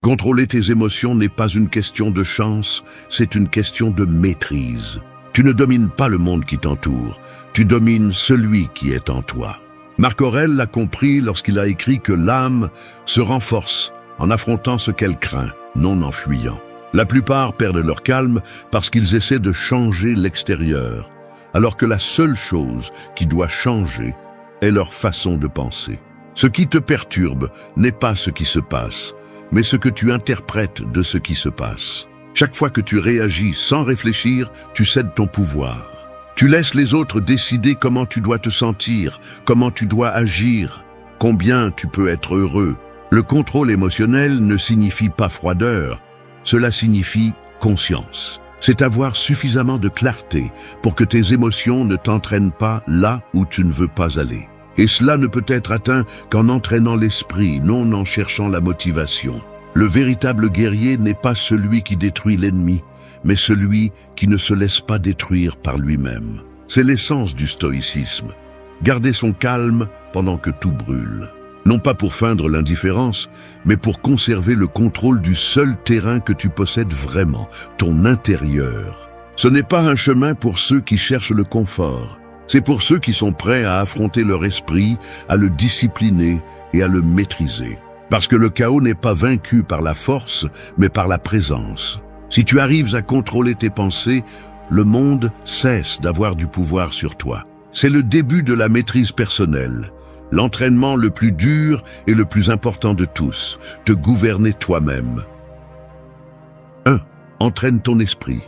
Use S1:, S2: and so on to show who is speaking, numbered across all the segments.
S1: Contrôler tes émotions n'est pas une question de chance, c'est une question de maîtrise. Tu ne domines pas le monde qui t'entoure, tu domines celui qui est en toi. Marc Aurèle l'a compris lorsqu'il a écrit que l'âme se renforce en affrontant ce qu'elle craint, non en fuyant. La plupart perdent leur calme parce qu'ils essaient de changer l'extérieur, alors que la seule chose qui doit changer est leur façon de penser. Ce qui te perturbe n'est pas ce qui se passe, mais ce que tu interprètes de ce qui se passe. Chaque fois que tu réagis sans réfléchir, tu cèdes ton pouvoir. Tu laisses les autres décider comment tu dois te sentir, comment tu dois agir, combien tu peux être heureux. Le contrôle émotionnel ne signifie pas froideur, cela signifie conscience. C'est avoir suffisamment de clarté pour que tes émotions ne t'entraînent pas là où tu ne veux pas aller. Et cela ne peut être atteint qu'en entraînant l'esprit, non en cherchant la motivation. Le véritable guerrier n'est pas celui qui détruit l'ennemi, mais celui qui ne se laisse pas détruire par lui-même. C'est l'essence du stoïcisme. Garder son calme pendant que tout brûle. Non pas pour feindre l'indifférence, mais pour conserver le contrôle du seul terrain que tu possèdes vraiment, ton intérieur. Ce n'est pas un chemin pour ceux qui cherchent le confort. C'est pour ceux qui sont prêts à affronter leur esprit, à le discipliner et à le maîtriser. Parce que le chaos n'est pas vaincu par la force, mais par la présence. Si tu arrives à contrôler tes pensées, le monde cesse d'avoir du pouvoir sur toi. C'est le début de la maîtrise personnelle, l'entraînement le plus dur et le plus important de tous, te gouverner toi-même. 1. Entraîne ton esprit.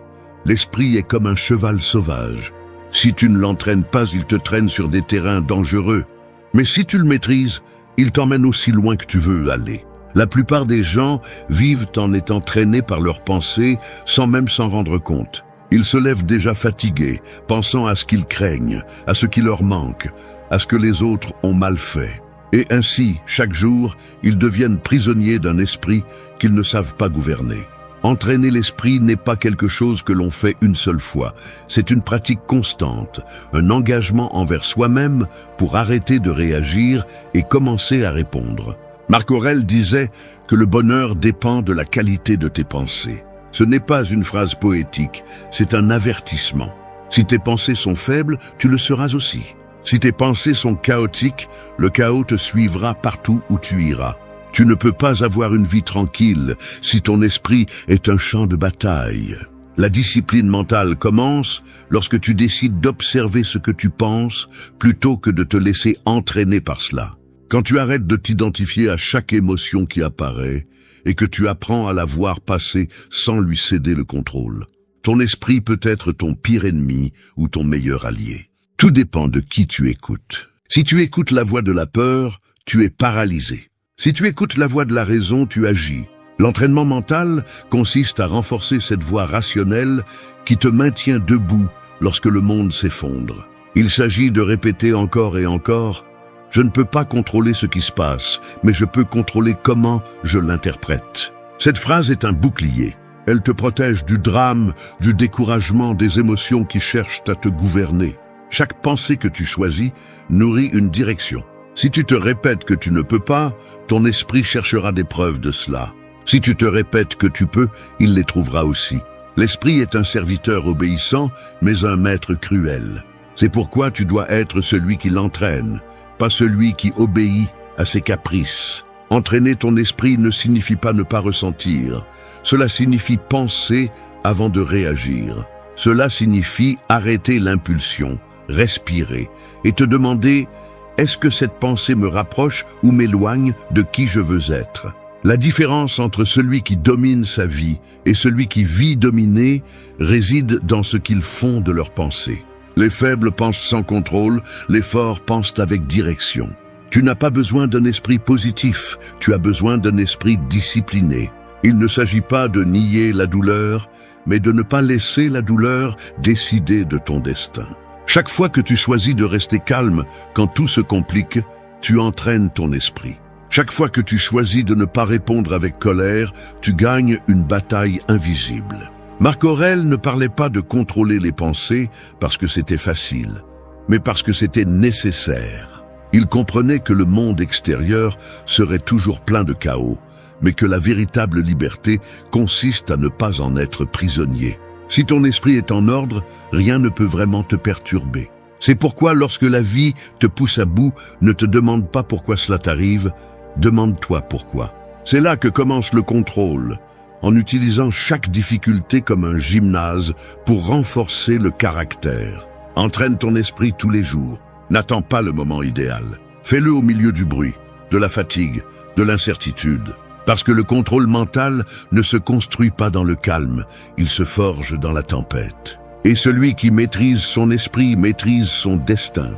S1: L'esprit est comme un cheval sauvage. Si tu ne l'entraînes pas, il te traîne sur des terrains dangereux. Mais si tu le maîtrises, il t'emmène aussi loin que tu veux aller. La plupart des gens vivent en étant traînés par leurs pensées sans même s'en rendre compte. Ils se lèvent déjà fatigués, pensant à ce qu'ils craignent, à ce qui leur manque, à ce que les autres ont mal fait. Et ainsi, chaque jour, ils deviennent prisonniers d'un esprit qu'ils ne savent pas gouverner. Entraîner l'esprit n'est pas quelque chose que l'on fait une seule fois. C'est une pratique constante, un engagement envers soi-même pour arrêter de réagir et commencer à répondre. Marc Aurèle disait que le bonheur dépend de la qualité de tes pensées. Ce n'est pas une phrase poétique, c'est un avertissement. Si tes pensées sont faibles, tu le seras aussi. Si tes pensées sont chaotiques, le chaos te suivra partout où tu iras. Tu ne peux pas avoir une vie tranquille si ton esprit est un champ de bataille. La discipline mentale commence lorsque tu décides d'observer ce que tu penses plutôt que de te laisser entraîner par cela. Quand tu arrêtes de t'identifier à chaque émotion qui apparaît et que tu apprends à la voir passer sans lui céder le contrôle, ton esprit peut être ton pire ennemi ou ton meilleur allié. Tout dépend de qui tu écoutes. Si tu écoutes la voix de la peur, tu es paralysé. Si tu écoutes la voix de la raison, tu agis. L'entraînement mental consiste à renforcer cette voix rationnelle qui te maintient debout lorsque le monde s'effondre. Il s'agit de répéter encore et encore « Je ne peux pas contrôler ce qui se passe, mais je peux contrôler comment je l'interprète ». Cette phrase est un bouclier. Elle te protège du drame, du découragement, des émotions qui cherchent à te gouverner. Chaque pensée que tu choisis nourrit une direction. Si tu te répètes que tu ne peux pas, ton esprit cherchera des preuves de cela. Si tu te répètes que tu peux, il les trouvera aussi. L'esprit est un serviteur obéissant, mais un maître cruel. C'est pourquoi tu dois être celui qui l'entraîne, pas celui qui obéit à ses caprices. Entraîner ton esprit ne signifie pas ne pas ressentir. Cela signifie penser avant de réagir. Cela signifie arrêter l'impulsion, respirer et te demander « Est-ce que cette pensée me rapproche ou m'éloigne de qui je veux être ?» La différence entre celui qui domine sa vie et celui qui vit dominé réside dans ce qu'ils font de leurs pensées. Les faibles pensent sans contrôle, les forts pensent avec direction. Tu n'as pas besoin d'un esprit positif, tu as besoin d'un esprit discipliné. Il ne s'agit pas de nier la douleur, mais de ne pas laisser la douleur décider de ton destin. Chaque fois que tu choisis de rester calme quand tout se complique, tu entraînes ton esprit. Chaque fois que tu choisis de ne pas répondre avec colère, tu gagnes une bataille invisible. Marc Aurèle ne parlait pas de contrôler les pensées parce que c'était facile, mais parce que c'était nécessaire. Il comprenait que le monde extérieur serait toujours plein de chaos, mais que la véritable liberté consiste à ne pas en être prisonnier. Si ton esprit est en ordre, rien ne peut vraiment te perturber. C'est pourquoi lorsque la vie te pousse à bout, ne te demande pas pourquoi cela t'arrive, demande-toi pourquoi. C'est là que commence le contrôle, en utilisant chaque difficulté comme un gymnase pour renforcer le caractère. Entraîne ton esprit tous les jours. N'attends pas le moment idéal. Fais-le au milieu du bruit, de la fatigue, de l'incertitude. Parce que le contrôle mental ne se construit pas dans le calme, il se forge dans la tempête. Et celui qui maîtrise son esprit maîtrise son destin.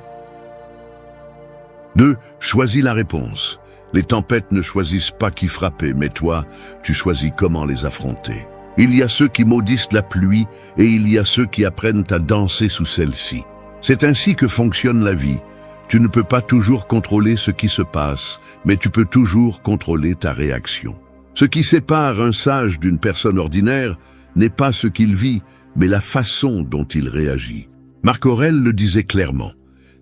S1: 2. Choisis la réponse. Les tempêtes ne choisissent pas qui frapper, mais toi, tu choisis comment les affronter. Il y a ceux qui maudissent la pluie et il y a ceux qui apprennent à danser sous celle-ci. C'est ainsi que fonctionne la vie. Tu ne peux pas toujours contrôler ce qui se passe, mais tu peux toujours contrôler ta réaction. Ce qui sépare un sage d'une personne ordinaire n'est pas ce qu'il vit, mais la façon dont il réagit. Marc Aurèle le disait clairement.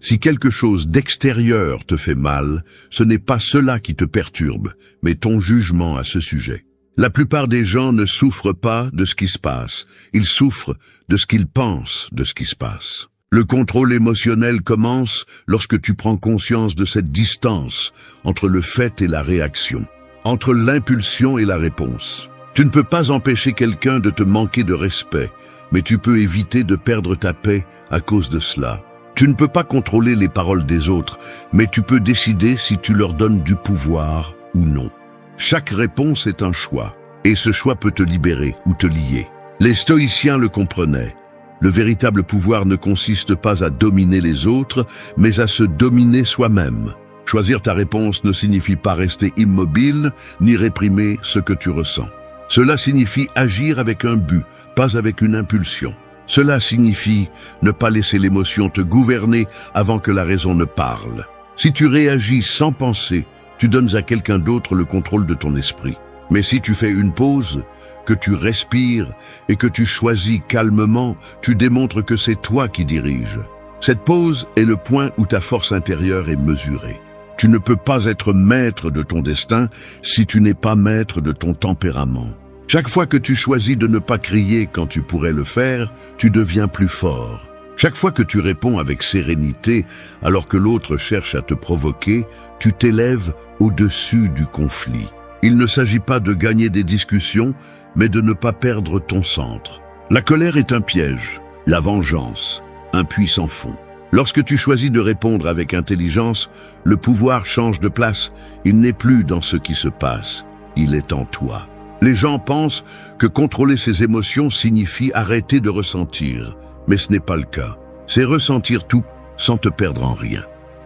S1: Si quelque chose d'extérieur te fait mal, ce n'est pas cela qui te perturbe, mais ton jugement à ce sujet. La plupart des gens ne souffrent pas de ce qui se passe, ils souffrent de ce qu'ils pensent de ce qui se passe. Le contrôle émotionnel commence lorsque tu prends conscience de cette distance entre le fait et la réaction, entre l'impulsion et la réponse. Tu ne peux pas empêcher quelqu'un de te manquer de respect, mais tu peux éviter de perdre ta paix à cause de cela. Tu ne peux pas contrôler les paroles des autres, mais tu peux décider si tu leur donnes du pouvoir ou non. Chaque réponse est un choix, et ce choix peut te libérer ou te lier. Les stoïciens le comprenaient. Le véritable pouvoir ne consiste pas à dominer les autres, mais à se dominer soi-même. Choisir ta réponse ne signifie pas rester immobile, ni réprimer ce que tu ressens. Cela signifie agir avec un but, pas avec une impulsion. Cela signifie ne pas laisser l'émotion te gouverner avant que la raison ne parle. Si tu réagis sans penser, tu donnes à quelqu'un d'autre le contrôle de ton esprit. Mais si tu fais une pause, que tu respires et que tu choisis calmement, tu démontres que c'est toi qui diriges. Cette pause est le point où ta force intérieure est mesurée. Tu ne peux pas être maître de ton destin si tu n'es pas maître de ton tempérament. Chaque fois que tu choisis de ne pas crier quand tu pourrais le faire, tu deviens plus fort. Chaque fois que tu réponds avec sérénité alors que l'autre cherche à te provoquer, tu t'élèves au-dessus du conflit. Il ne s'agit pas de gagner des discussions, mais de ne pas perdre ton centre. La colère est un piège, la vengeance, un puits sans fond. Lorsque tu choisis de répondre avec intelligence, le pouvoir change de place. Il n'est plus dans ce qui se passe, il est en toi. Les gens pensent que contrôler ses émotions signifie arrêter de ressentir, mais ce n'est pas le cas. C'est ressentir tout sans te perdre en rien.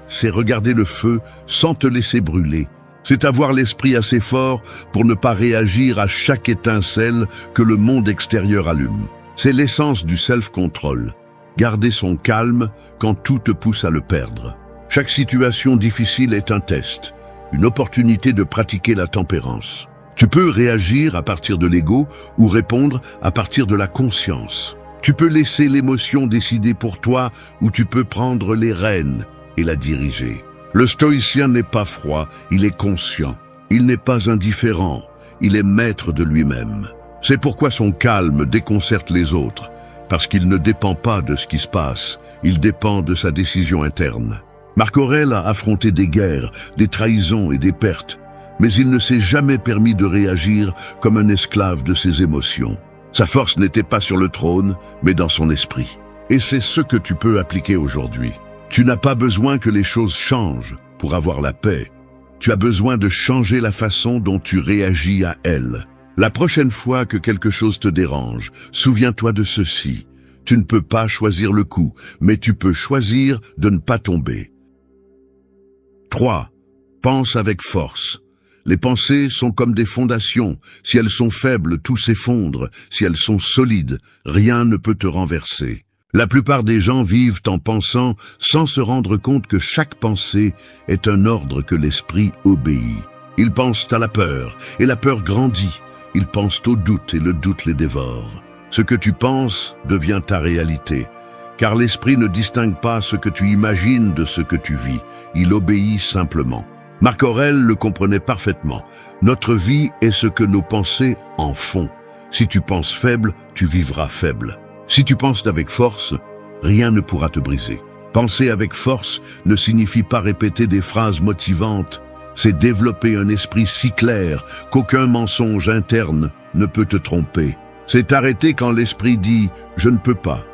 S1: C'est regarder le feu sans te laisser brûler. C'est avoir l'esprit assez fort pour ne pas réagir à chaque étincelle que le monde extérieur allume. C'est l'essence du self-control. Garder son calme quand tout te pousse à le perdre. Chaque situation difficile est un test, une opportunité de pratiquer la tempérance. Tu peux réagir à partir de l'ego ou répondre à partir de la conscience. Tu peux laisser l'émotion décider pour toi ou tu peux prendre les rênes et la diriger. Le stoïcien n'est pas froid, il est conscient. Il n'est pas indifférent, il est maître de lui-même. C'est pourquoi son calme déconcerte les autres, parce qu'il ne dépend pas de ce qui se passe, il dépend de sa décision interne. Marc Aurèle a affronté des guerres, des trahisons et des pertes, mais il ne s'est jamais permis de réagir comme un esclave de ses émotions. Sa force n'était pas sur le trône, mais dans son esprit. Et c'est ce que tu peux appliquer aujourd'hui. Tu n'as pas besoin que les choses changent pour avoir la paix. Tu as besoin de changer la façon dont tu réagis à elles. La prochaine fois que quelque chose te dérange, souviens-toi de ceci. Tu ne peux pas choisir le coup, mais tu peux choisir de ne pas tomber. 3. Pense avec force. Les pensées sont comme des fondations. Si elles sont faibles, tout s'effondre. Si elles sont solides, rien ne peut te renverser. La plupart des gens vivent en pensant sans se rendre compte que chaque pensée est un ordre que l'esprit obéit. Ils pensent à la peur, et la peur grandit. Ils pensent au doute, et le doute les dévore. Ce que tu penses devient ta réalité, car l'esprit ne distingue pas ce que tu imagines de ce que tu vis. Il obéit simplement. Marc Aurèle le comprenait parfaitement. Notre vie est ce que nos pensées en font. Si tu penses faible, tu vivras faible. Si tu penses avec force, rien ne pourra te briser. Penser avec force ne signifie pas répéter des phrases motivantes. C'est développer un esprit si clair qu'aucun mensonge interne ne peut te tromper. C'est arrêter quand l'esprit dit « je ne peux pas »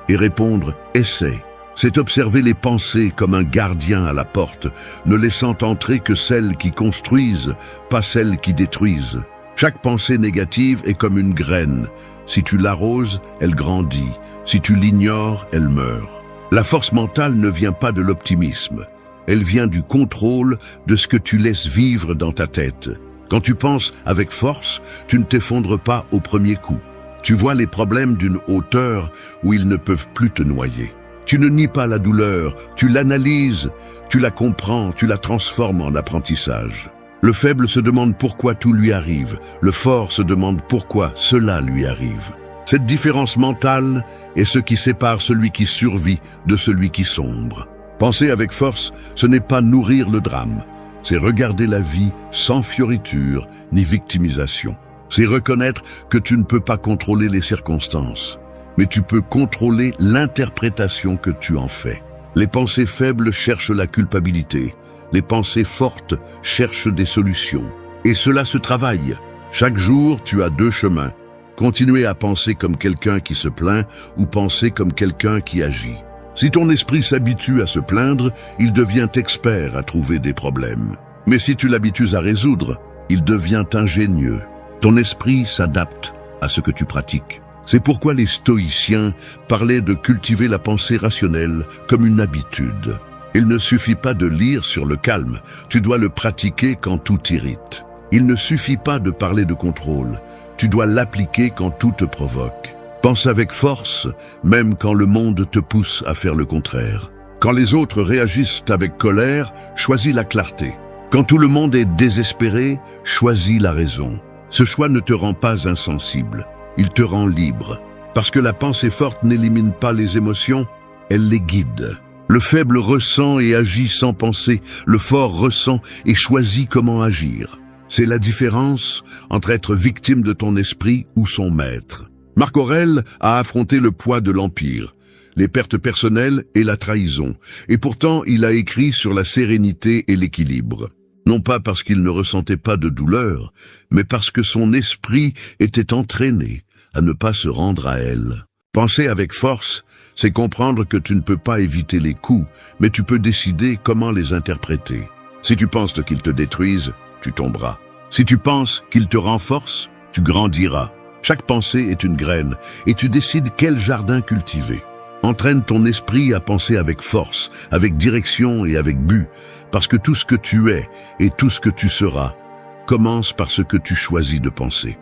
S1: et répondre « essaie ». C'est observer les pensées comme un gardien à la porte, ne laissant entrer que celles qui construisent, pas celles qui détruisent. Chaque pensée négative est comme une graine. Si tu l'arroses, elle grandit. Si tu l'ignores, elle meurt. La force mentale ne vient pas de l'optimisme. Elle vient du contrôle de ce que tu laisses vivre dans ta tête. Quand tu penses avec force, tu ne t'effondres pas au premier coup. Tu vois les problèmes d'une hauteur où ils ne peuvent plus te noyer. Tu ne nies pas la douleur, tu l'analyses, tu la comprends, tu la transformes en apprentissage. Le faible se demande pourquoi tout lui arrive. Le fort se demande pourquoi cela lui arrive. Cette différence mentale est ce qui sépare celui qui survit de celui qui sombre. Penser avec force, ce n'est pas nourrir le drame. C'est regarder la vie sans fioriture ni victimisation. C'est reconnaître que tu ne peux pas contrôler les circonstances, mais tu peux contrôler l'interprétation que tu en fais. Les pensées faibles cherchent la culpabilité. Les pensées fortes cherchent des solutions. Et cela se travaille. Chaque jour, tu as deux chemins. Continuer à penser comme quelqu'un qui se plaint ou penser comme quelqu'un qui agit. Si ton esprit s'habitue à se plaindre, il devient expert à trouver des problèmes. Mais si tu l'habitues à résoudre, il devient ingénieux. Ton esprit s'adapte à ce que tu pratiques. C'est pourquoi les stoïciens parlaient de cultiver la pensée rationnelle comme une habitude. Il ne suffit pas de lire sur le calme, tu dois le pratiquer quand tout t'irrite. Il ne suffit pas de parler de contrôle, tu dois l'appliquer quand tout te provoque. Pense avec force, même quand le monde te pousse à faire le contraire. Quand les autres réagissent avec colère, choisis la clarté. Quand tout le monde est désespéré, choisis la raison. Ce choix ne te rend pas insensible, il te rend libre. Parce que la pensée forte n'élimine pas les émotions, elle les guide. Le faible ressent et agit sans penser, le fort ressent et choisit comment agir. C'est la différence entre être victime de ton esprit ou son maître. Marc Aurèle a affronté le poids de l'Empire, les pertes personnelles et la trahison, et pourtant il a écrit sur la sérénité et l'équilibre. Non pas parce qu'il ne ressentait pas de douleur, mais parce que son esprit était entraîné à ne pas se rendre à elle. Penser avec force, c'est comprendre que tu ne peux pas éviter les coups, mais tu peux décider comment les interpréter. Si tu penses qu'ils te détruisent, tu tomberas. Si tu penses qu'ils te renforcent, tu grandiras. Chaque pensée est une graine, et tu décides quel jardin cultiver. Entraîne ton esprit à penser avec force, avec direction et avec but, parce que tout ce que tu es et tout ce que tu seras commence par ce que tu choisis de penser.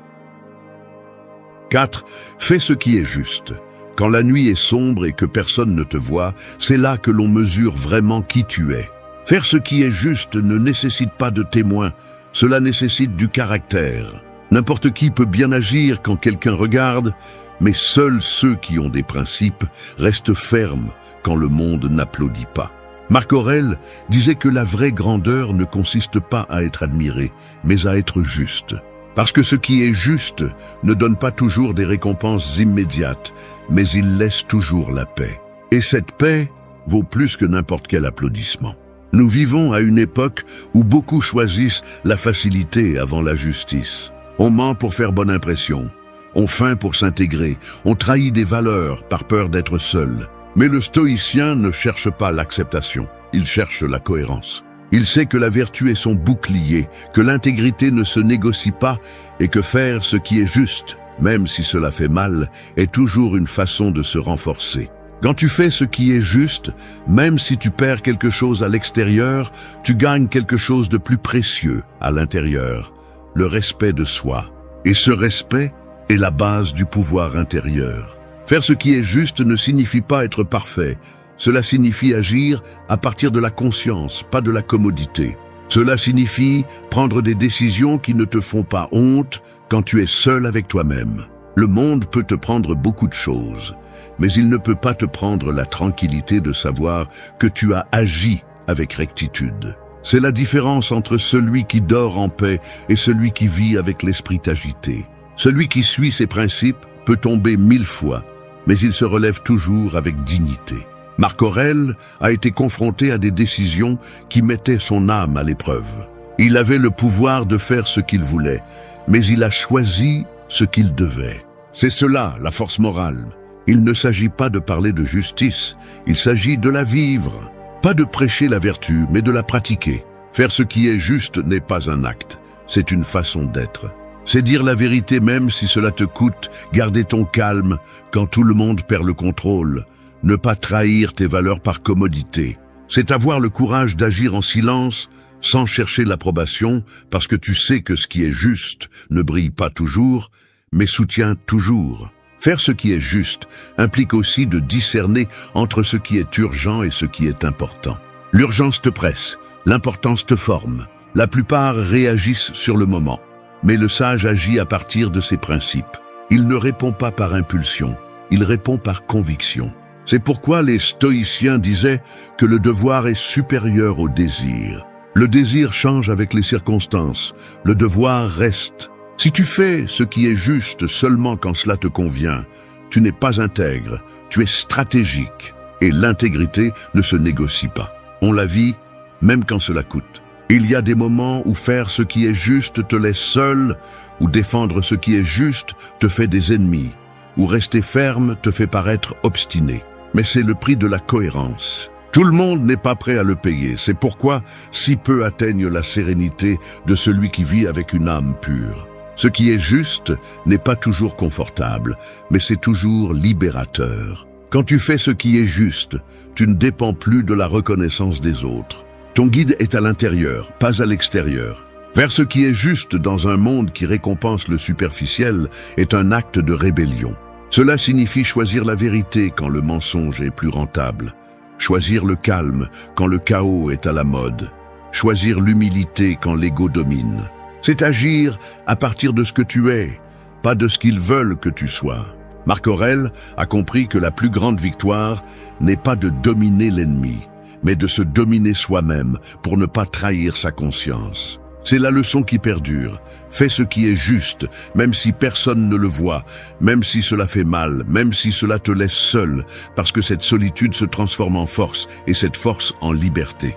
S1: 4. Fais ce qui est juste. Quand la nuit est sombre et que personne ne te voit, c'est là que l'on mesure vraiment qui tu es. Faire ce qui est juste ne nécessite pas de témoins, cela nécessite du caractère. N'importe qui peut bien agir quand quelqu'un regarde, mais seuls ceux qui ont des principes restent fermes quand le monde n'applaudit pas. Marc Aurèle disait que la vraie grandeur ne consiste pas à être admiré, mais à être juste. Parce que ce qui est juste ne donne pas toujours des récompenses immédiates, mais il laisse toujours la paix. Et cette paix vaut plus que n'importe quel applaudissement. Nous vivons à une époque où beaucoup choisissent la facilité avant la justice. On ment pour faire bonne impression, on feint pour s'intégrer, on trahit des valeurs par peur d'être seul. Mais le stoïcien ne cherche pas l'acceptation, il cherche la cohérence. Il sait que la vertu est son bouclier, que l'intégrité ne se négocie pas et que faire ce qui est juste, même si cela fait mal, est toujours une façon de se renforcer. Quand tu fais ce qui est juste, même si tu perds quelque chose à l'extérieur, tu gagnes quelque chose de plus précieux à l'intérieur, le respect de soi. Et ce respect est la base du pouvoir intérieur. Faire ce qui est juste ne signifie pas être parfait. Cela signifie agir à partir de la conscience, pas de la commodité. Cela signifie prendre des décisions qui ne te font pas honte quand tu es seul avec toi-même. Le monde peut te prendre beaucoup de choses, mais il ne peut pas te prendre la tranquillité de savoir que tu as agi avec rectitude. C'est la différence entre celui qui dort en paix et celui qui vit avec l'esprit agité. Celui qui suit ses principes peut tomber 1000 fois, mais il se relève toujours avec dignité. Marc Aurèle a été confronté à des décisions qui mettaient son âme à l'épreuve. Il avait le pouvoir de faire ce qu'il voulait, mais il a choisi ce qu'il devait. C'est cela, la force morale. Il ne s'agit pas de parler de justice, il s'agit de la vivre. Pas de prêcher la vertu, mais de la pratiquer. Faire ce qui est juste n'est pas un acte, c'est une façon d'être. C'est dire la vérité même si cela te coûte, garder ton calme quand tout le monde perd le contrôle, ne pas trahir tes valeurs par commodité. C'est avoir le courage d'agir en silence, sans chercher l'approbation, parce que tu sais que ce qui est juste ne brille pas toujours, mais soutient toujours. Faire ce qui est juste implique aussi de discerner entre ce qui est urgent et ce qui est important. L'urgence te presse, l'importance te forme. La plupart réagissent sur le moment, mais le sage agit à partir de ses principes. Il ne répond pas par impulsion, il répond par conviction. C'est pourquoi les stoïciens disaient que le devoir est supérieur au désir. Le désir change avec les circonstances, le devoir reste. Si tu fais ce qui est juste seulement quand cela te convient, tu n'es pas intègre, tu es stratégique. Et l'intégrité ne se négocie pas. On la vit, même quand cela coûte. Il y a des moments où faire ce qui est juste te laisse seul, où défendre ce qui est juste te fait des ennemis, où rester ferme te fait paraître obstiné. Mais c'est le prix de la cohérence. Tout le monde n'est pas prêt à le payer. C'est pourquoi si peu atteignent la sérénité de celui qui vit avec une âme pure. Ce qui est juste n'est pas toujours confortable, mais c'est toujours libérateur. Quand tu fais ce qui est juste, tu ne dépends plus de la reconnaissance des autres. Ton guide est à l'intérieur, pas à l'extérieur. Faire ce qui est juste dans un monde qui récompense le superficiel est un acte de rébellion. Cela signifie choisir la vérité quand le mensonge est plus rentable, choisir le calme quand le chaos est à la mode, choisir l'humilité quand l'ego domine. C'est agir à partir de ce que tu es, pas de ce qu'ils veulent que tu sois. Marc Aurèle a compris que la plus grande victoire n'est pas de dominer l'ennemi, mais de se dominer soi-même pour ne pas trahir sa conscience. C'est la leçon qui perdure. Fais ce qui est juste, même si personne ne le voit, même si cela fait mal, même si cela te laisse seul, parce que cette solitude se transforme en force et cette force en liberté.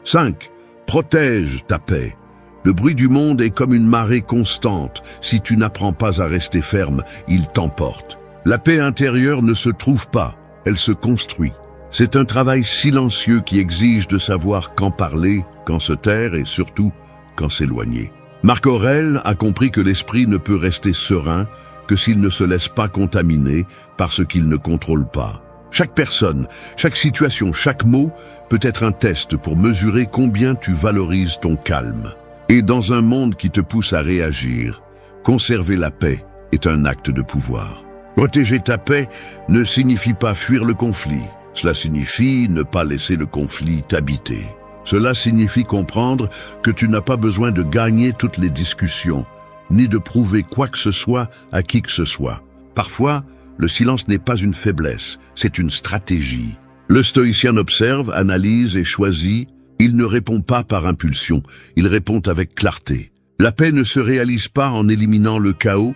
S1: 5. Protège ta paix. Le bruit du monde est comme une marée constante. Si tu n'apprends pas à rester ferme, il t'emporte. La paix intérieure ne se trouve pas, elle se construit. C'est un travail silencieux qui exige de savoir quand parler, quand se taire et surtout quand s'éloigner. Marc Aurèle a compris que l'esprit ne peut rester serein que s'il ne se laisse pas contaminer par ce qu'il ne contrôle pas. Chaque personne, chaque situation, chaque mot peut être un test pour mesurer combien tu valorises ton calme. Et dans un monde qui te pousse à réagir, conserver la paix est un acte de pouvoir. Protéger ta paix ne signifie pas fuir le conflit. Cela signifie ne pas laisser le conflit t'habiter. Cela signifie comprendre que tu n'as pas besoin de gagner toutes les discussions, ni de prouver quoi que ce soit à qui que ce soit. Parfois, le silence n'est pas une faiblesse, c'est une stratégie. Le stoïcien observe, analyse et choisit. Il ne répond pas par impulsion, il répond avec clarté. La paix ne se réalise pas en éliminant le chaos,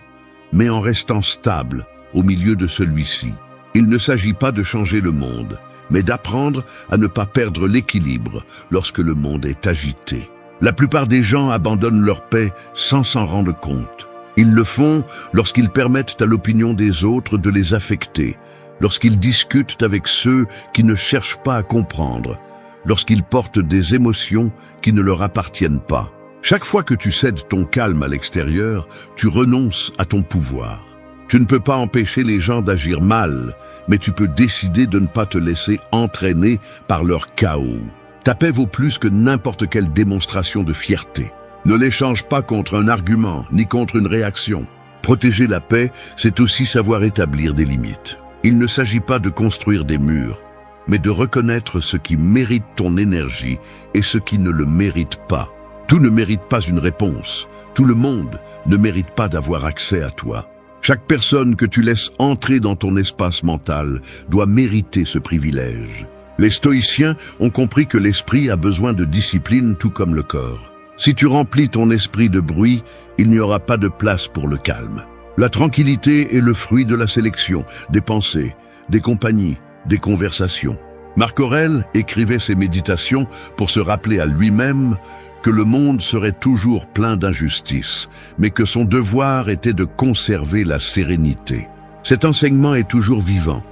S1: mais en restant stable au milieu de celui-ci. Il ne s'agit pas de changer le monde, mais d'apprendre à ne pas perdre l'équilibre lorsque le monde est agité. La plupart des gens abandonnent leur paix sans s'en rendre compte. Ils le font lorsqu'ils permettent à l'opinion des autres de les affecter, lorsqu'ils discutent avec ceux qui ne cherchent pas à comprendre, lorsqu'ils portent des émotions qui ne leur appartiennent pas. Chaque fois que tu cèdes ton calme à l'extérieur, tu renonces à ton pouvoir. Tu ne peux pas empêcher les gens d'agir mal, mais tu peux décider de ne pas te laisser entraîner par leur chaos. Ta paix vaut plus que n'importe quelle démonstration de fierté. Ne l'échange pas contre un argument, ni contre une réaction. Protéger la paix, c'est aussi savoir établir des limites. Il ne s'agit pas de construire des murs, mais de reconnaître ce qui mérite ton énergie et ce qui ne le mérite pas. Tout ne mérite pas une réponse. Tout le monde ne mérite pas d'avoir accès à toi. Chaque personne que tu laisses entrer dans ton espace mental doit mériter ce privilège. Les stoïciens ont compris que l'esprit a besoin de discipline tout comme le corps. Si tu remplis ton esprit de bruit, il n'y aura pas de place pour le calme. La tranquillité est le fruit de la sélection, des pensées, des compagnies, des conversations. Marc Aurèle écrivait ses méditations pour se rappeler à lui-même que le monde serait toujours plein d'injustices, mais que son devoir était de conserver la sérénité. Cet enseignement est toujours vivant.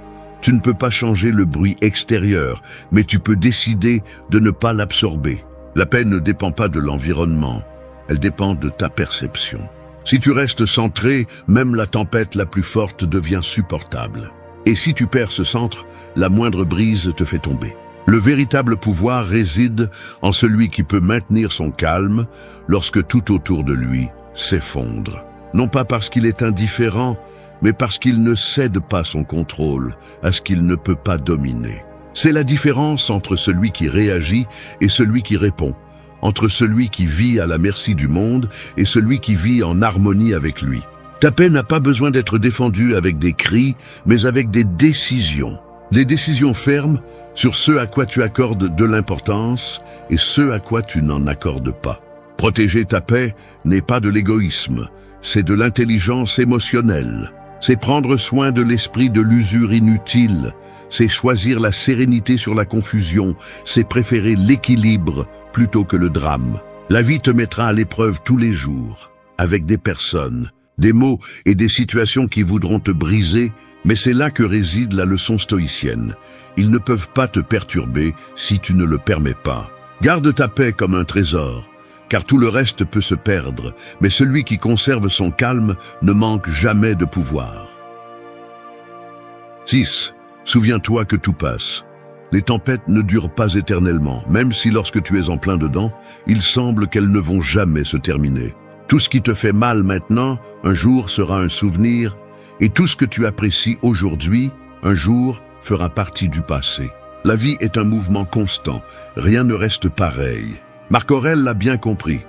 S1: Tu ne peux pas changer le bruit extérieur, mais tu peux décider de ne pas l'absorber. La paix ne dépend pas de l'environnement, elle dépend de ta perception. Si tu restes centré, même la tempête la plus forte devient supportable. Et si tu perds ce centre, la moindre brise te fait tomber. Le véritable pouvoir réside en celui qui peut maintenir son calme lorsque tout autour de lui s'effondre. Non pas parce qu'il est indifférent, mais parce qu'il ne cède pas son contrôle à ce qu'il ne peut pas dominer. C'est la différence entre celui qui réagit et celui qui répond, entre celui qui vit à la merci du monde et celui qui vit en harmonie avec lui. Ta paix n'a pas besoin d'être défendue avec des cris, mais avec des décisions. Des décisions fermes sur ce à quoi tu accordes de l'importance et ce à quoi tu n'en accordes pas. Protéger ta paix n'est pas de l'égoïsme, c'est de l'intelligence émotionnelle. C'est prendre soin de l'esprit de l'usure inutile, c'est choisir la sérénité sur la confusion, c'est préférer l'équilibre plutôt que le drame. La vie te mettra à l'épreuve tous les jours, avec des personnes, des mots et des situations qui voudront te briser, mais c'est là que réside la leçon stoïcienne. Ils ne peuvent pas te perturber si tu ne le permets pas. Garde ta paix comme un trésor, car tout le reste peut se perdre, mais celui qui conserve son calme ne manque jamais de pouvoir. 6. Souviens-toi que tout passe. Les tempêtes ne durent pas éternellement, même si lorsque tu es en plein dedans, il semble qu'elles ne vont jamais se terminer. Tout ce qui te fait mal maintenant, un jour sera un souvenir, et tout ce que tu apprécies aujourd'hui, un jour, fera partie du passé. La vie est un mouvement constant, rien ne reste pareil. Marc Aurèle l'a bien compris.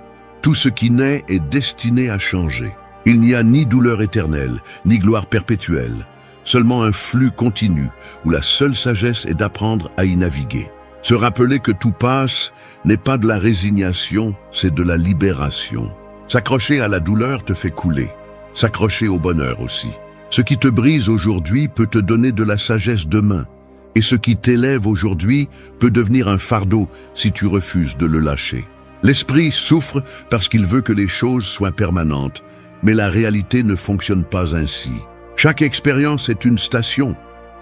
S1: Tout ce qui naît est destiné à changer. Il n'y a ni douleur éternelle, ni gloire perpétuelle. Seulement un flux continu, où la seule sagesse est d'apprendre à y naviguer. Se rappeler que tout passe n'est pas de la résignation, c'est de la libération. S'accrocher à la douleur te fait couler. S'accrocher au bonheur aussi. Ce qui te brise aujourd'hui peut te donner de la sagesse demain. Et ce qui t'élève aujourd'hui peut devenir un fardeau si tu refuses de le lâcher. L'esprit souffre parce qu'il veut que les choses soient permanentes, mais la réalité ne fonctionne pas ainsi. Chaque expérience est une station.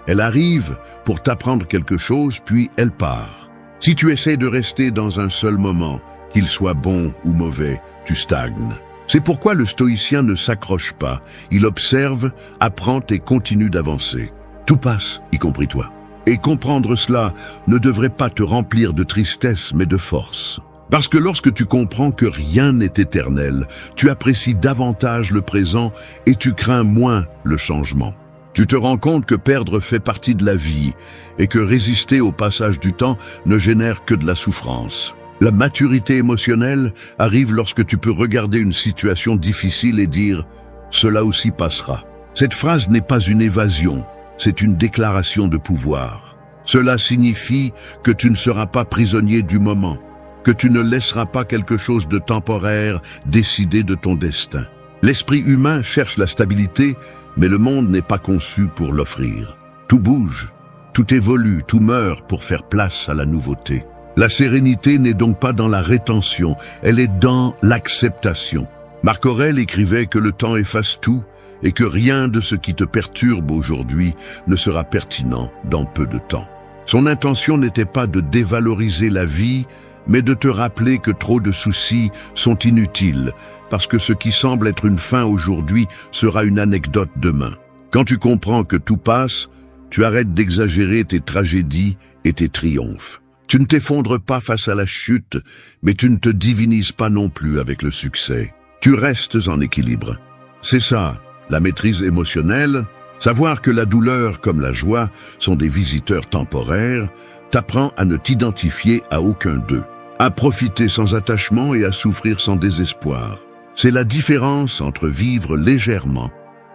S1: Elle arrive pour t'apprendre quelque chose, puis elle part. Si tu essaies de rester dans un seul moment, qu'il soit bon ou mauvais, tu stagnes. C'est pourquoi le stoïcien ne s'accroche pas. Il observe, apprend et continue d'avancer. Tout passe, y compris toi. Et comprendre cela ne devrait pas te remplir de tristesse, mais de force. Parce que lorsque tu comprends que rien n'est éternel, tu apprécies davantage le présent et tu crains moins le changement. Tu te rends compte que perdre fait partie de la vie et que résister au passage du temps ne génère que de la souffrance. La maturité émotionnelle arrive lorsque tu peux regarder une situation difficile et dire « cela aussi passera ». Cette phrase n'est pas une évasion. C'est une déclaration de pouvoir. Cela signifie que tu ne seras pas prisonnier du moment, que tu ne laisseras pas quelque chose de temporaire décider de ton destin. L'esprit humain cherche la stabilité, mais le monde n'est pas conçu pour l'offrir. Tout bouge, tout évolue, tout meurt pour faire place à la nouveauté. La sérénité n'est donc pas dans la rétention, elle est dans l'acceptation. Marc Aurèle écrivait que le temps efface tout, et que rien de ce qui te perturbe aujourd'hui ne sera pertinent dans peu de temps. Son intention n'était pas de dévaloriser la vie, mais de te rappeler que trop de soucis sont inutiles, parce que ce qui semble être une fin aujourd'hui sera une anecdote demain. Quand tu comprends que tout passe, tu arrêtes d'exagérer tes tragédies et tes triomphes. Tu ne t'effondres pas face à la chute, mais tu ne te divinises pas non plus avec le succès. Tu restes en équilibre. C'est ça. La maîtrise émotionnelle, savoir que la douleur comme la joie sont des visiteurs temporaires, t'apprend à ne t'identifier à aucun d'eux, à profiter sans attachement et à souffrir sans désespoir. C'est la différence entre vivre légèrement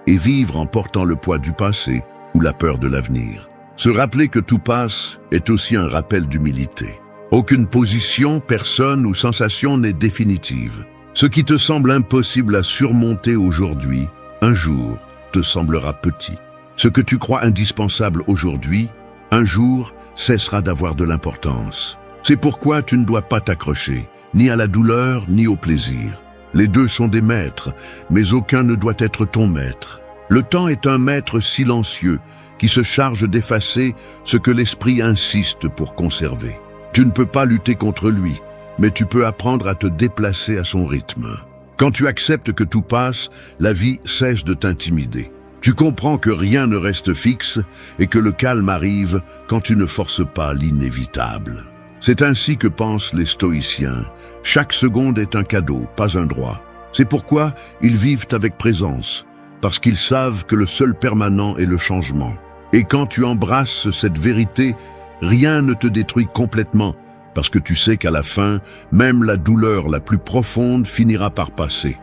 S1: et vivre en portant le poids du passé ou la peur de l'avenir. Se rappeler que tout passe est aussi un rappel d'humilité. Aucune position, personne ou sensation n'est définitive. Ce qui te semble impossible à surmonter aujourd'hui, un jour, te semblera petit. Ce que tu crois indispensable aujourd'hui, un jour, cessera d'avoir de l'importance. C'est pourquoi tu ne dois pas t'accrocher, ni à la douleur, ni au plaisir. Les deux sont des maîtres, mais aucun ne doit être ton maître. Le temps est un maître silencieux qui se charge d'effacer ce que l'esprit insiste pour conserver. Tu ne peux pas lutter contre lui, mais tu peux apprendre à te déplacer à son rythme. Quand tu acceptes que tout passe, la vie cesse de t'intimider. Tu comprends que rien ne reste fixe et que le calme arrive quand tu ne forces pas l'inévitable. C'est ainsi que pensent les stoïciens. Chaque seconde est un cadeau, pas un droit. C'est pourquoi ils vivent avec présence, parce qu'ils savent que le seul permanent est le changement. Et quand tu embrasses cette vérité, rien ne te détruit complètement, parce que tu sais qu'à la fin, même la douleur la plus profonde finira par passer.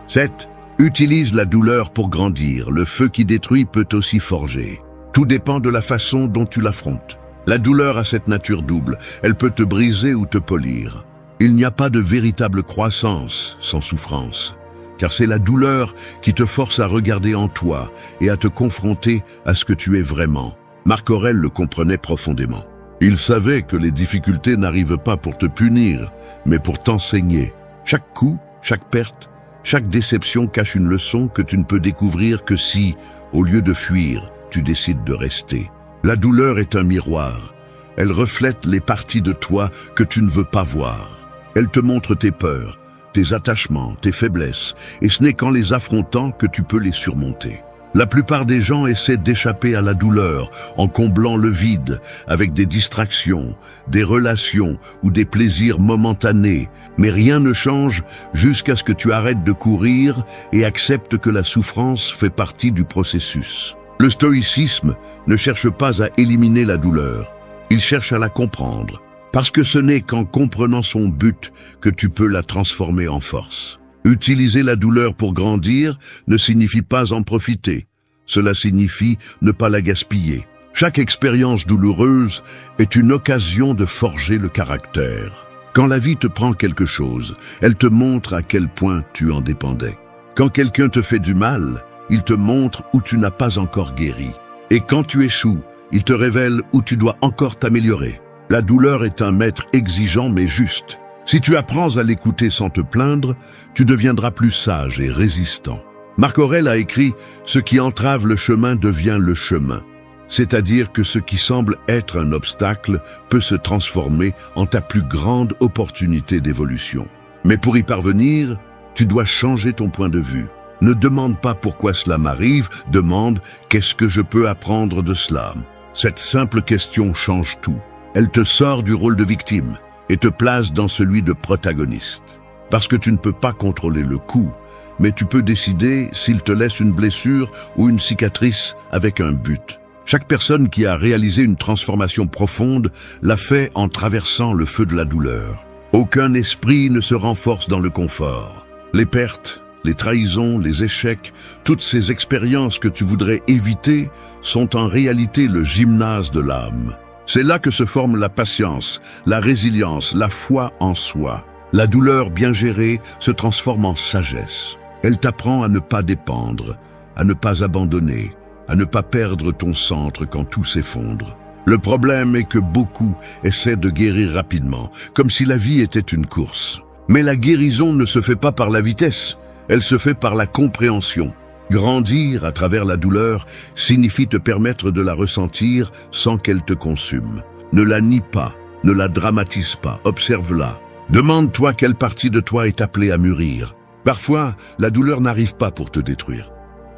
S1: 7. Utilise la douleur pour grandir. Le feu qui détruit peut aussi forger. Tout dépend de la façon dont tu l'affrontes. La douleur a cette nature double. Elle peut te briser ou te polir. Il n'y a pas de véritable croissance sans souffrance, car c'est la douleur qui te force à regarder en toi et à te confronter à ce que tu es vraiment. Marc Aurèle le comprenait profondément. Il savait que les difficultés n'arrivent pas pour te punir, mais pour t'enseigner. Chaque coup, chaque perte, chaque déception cache une leçon que tu ne peux découvrir que si, au lieu de fuir, tu décides de rester. La douleur est un miroir. Elle reflète les parties de toi que tu ne veux pas voir. Elle te montre tes peurs, tes attachements, tes faiblesses, et ce n'est qu'en les affrontant que tu peux les surmonter. La plupart des gens essaient d'échapper à la douleur en comblant le vide avec des distractions, des relations ou des plaisirs momentanés, mais rien ne change jusqu'à ce que tu arrêtes de courir et acceptes que la souffrance fait partie du processus. Le stoïcisme ne cherche pas à éliminer la douleur, il cherche à la comprendre, parce que ce n'est qu'en comprenant son but que tu peux la transformer en force. Utiliser la douleur pour grandir ne signifie pas en profiter. Cela signifie ne pas la gaspiller. Chaque expérience douloureuse est une occasion de forger le caractère. Quand la vie te prend quelque chose, elle te montre à quel point tu en dépendais. Quand quelqu'un te fait du mal, il te montre où tu n'as pas encore guéri. Et quand tu échoues, il te révèle où tu dois encore t'améliorer. La douleur est un maître exigeant mais juste. Si tu apprends à l'écouter sans te plaindre, tu deviendras plus sage et résistant. Marc Aurèle a écrit « Ce qui entrave le chemin devient le chemin », c'est-à-dire que ce qui semble être un obstacle peut se transformer en ta plus grande opportunité d'évolution. Mais pour y parvenir, tu dois changer ton point de vue. Ne demande pas pourquoi cela m'arrive, demande « Qu'est-ce que je peux apprendre de cela ?» Cette simple question change tout. Elle te sort du rôle de victime et te place dans celui de protagoniste. Parce que tu ne peux pas contrôler le coup, mais tu peux décider s'il te laisse une blessure ou une cicatrice avec un but. Chaque personne qui a réalisé une transformation profonde l'a fait en traversant le feu de la douleur. Aucun esprit ne se renforce dans le confort. Les pertes, les trahisons, les échecs, toutes ces expériences que tu voudrais éviter sont en réalité le gymnase de l'âme. C'est là que se forme la patience, la résilience, la foi en soi. La douleur bien gérée se transforme en sagesse. Elle t'apprend à ne pas dépendre, à ne pas abandonner, à ne pas perdre ton centre quand tout s'effondre. Le problème est que beaucoup essaient de guérir rapidement, comme si la vie était une course. Mais la guérison ne se fait pas par la vitesse, elle se fait par la compréhension. Grandir à travers la douleur signifie te permettre de la ressentir sans qu'elle te consume. Ne la nie pas, ne la dramatise pas, observe-la. Demande-toi quelle partie de toi est appelée à mûrir. Parfois, la douleur n'arrive pas pour te détruire,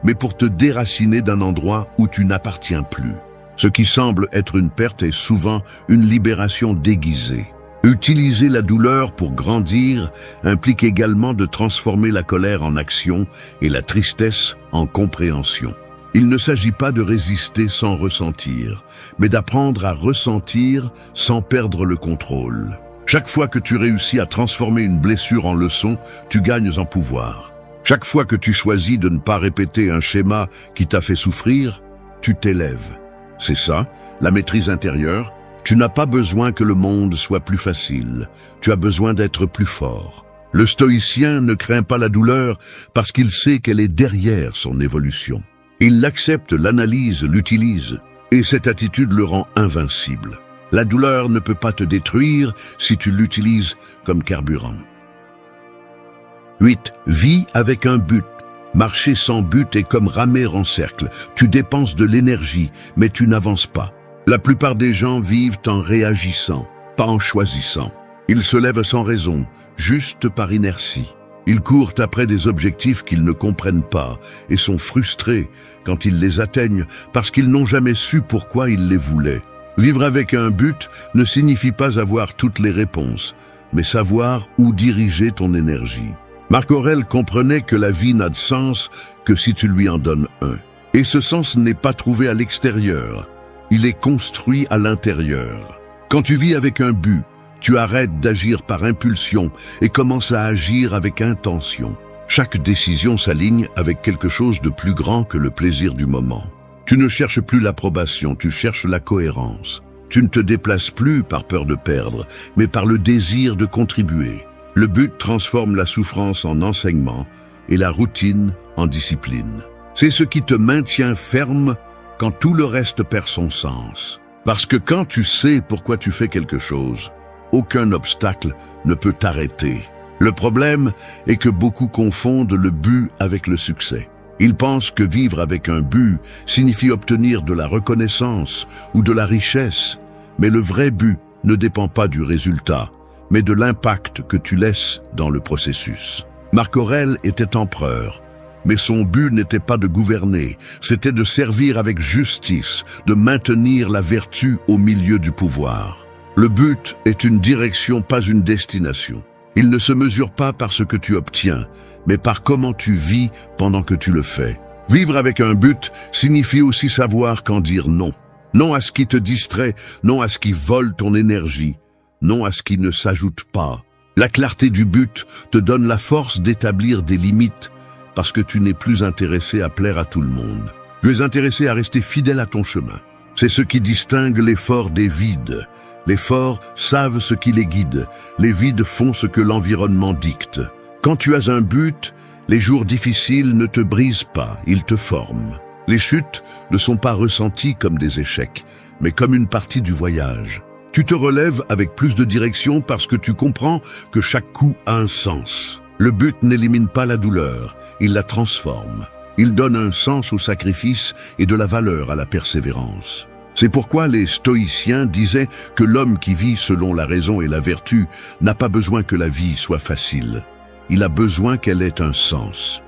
S1: mais pour te déraciner d'un endroit où tu n'appartiens plus. Ce qui semble être une perte est souvent une libération déguisée. Utiliser la douleur pour grandir implique également de transformer la colère en action et la tristesse en compréhension. Il ne s'agit pas de résister sans ressentir, mais d'apprendre à ressentir sans perdre le contrôle. Chaque fois que tu réussis à transformer une blessure en leçon, tu gagnes en pouvoir. Chaque fois que tu choisis de ne pas répéter un schéma qui t'a fait souffrir, tu t'élèves. C'est ça, la maîtrise intérieure. Tu n'as pas besoin que le monde soit plus facile. Tu as besoin d'être plus fort. Le stoïcien ne craint pas la douleur parce qu'il sait qu'elle est derrière son évolution. Il l'accepte, l'analyse, l'utilise. Et cette attitude le rend invincible. La douleur ne peut pas te détruire si tu l'utilises comme carburant. 8. Vis avec un but. Marcher sans but est comme ramer en cercle. Tu dépenses de l'énergie, mais tu n'avances pas. La plupart des gens vivent en réagissant, pas en choisissant. Ils se lèvent sans raison, juste par inertie. Ils courent après des objectifs qu'ils ne comprennent pas et sont frustrés quand ils les atteignent parce qu'ils n'ont jamais su pourquoi ils les voulaient. Vivre avec un but ne signifie pas avoir toutes les réponses, mais savoir où diriger ton énergie. Marc Aurèle comprenait que la vie n'a de sens que si tu lui en donnes un. Et ce sens n'est pas trouvé à l'extérieur, il est construit à l'intérieur. Quand tu vis avec un but, tu arrêtes d'agir par impulsion et commences à agir avec intention. Chaque décision s'aligne avec quelque chose de plus grand que le plaisir du moment. Tu ne cherches plus l'approbation, tu cherches la cohérence. Tu ne te déplaces plus par peur de perdre, mais par le désir de contribuer. Le but transforme la souffrance en enseignement et la routine en discipline. C'est ce qui te maintient ferme quand tout le reste perd son sens. Parce que quand tu sais pourquoi tu fais quelque chose, aucun obstacle ne peut t'arrêter. Le problème est que beaucoup confondent le but avec le succès. Ils pensent que vivre avec un but signifie obtenir de la reconnaissance ou de la richesse, mais le vrai but ne dépend pas du résultat, mais de l'impact que tu laisses dans le processus. Marc Aurèle était empereur, mais son but n'était pas de gouverner, c'était de servir avec justice, de maintenir la vertu au milieu du pouvoir. Le but est une direction, pas une destination. Il ne se mesure pas par ce que tu obtiens, mais par comment tu vis pendant que tu le fais. Vivre avec un but signifie aussi savoir quand dire non. Non à ce qui te distrait, non à ce qui vole ton énergie, non à ce qui ne s'ajoute pas. La clarté du but te donne la force d'établir des limites parce que tu n'es plus intéressé à plaire à tout le monde. Tu es intéressé à rester fidèle à ton chemin. C'est ce qui distingue les forts des vides. Les forts savent ce qui les guide, les vides font ce que l'environnement dicte. Quand tu as un but, les jours difficiles ne te brisent pas, ils te forment. Les chutes ne sont pas ressenties comme des échecs, mais comme une partie du voyage. Tu te relèves avec plus de direction parce que tu comprends que chaque coup a un sens. Le but n'élimine pas la douleur, il la transforme. Il donne un sens au sacrifice et de la valeur à la persévérance. C'est pourquoi les stoïciens disaient que l'homme qui vit selon la raison et la vertu n'a pas besoin que la vie soit facile. Il a besoin qu'elle ait un sens.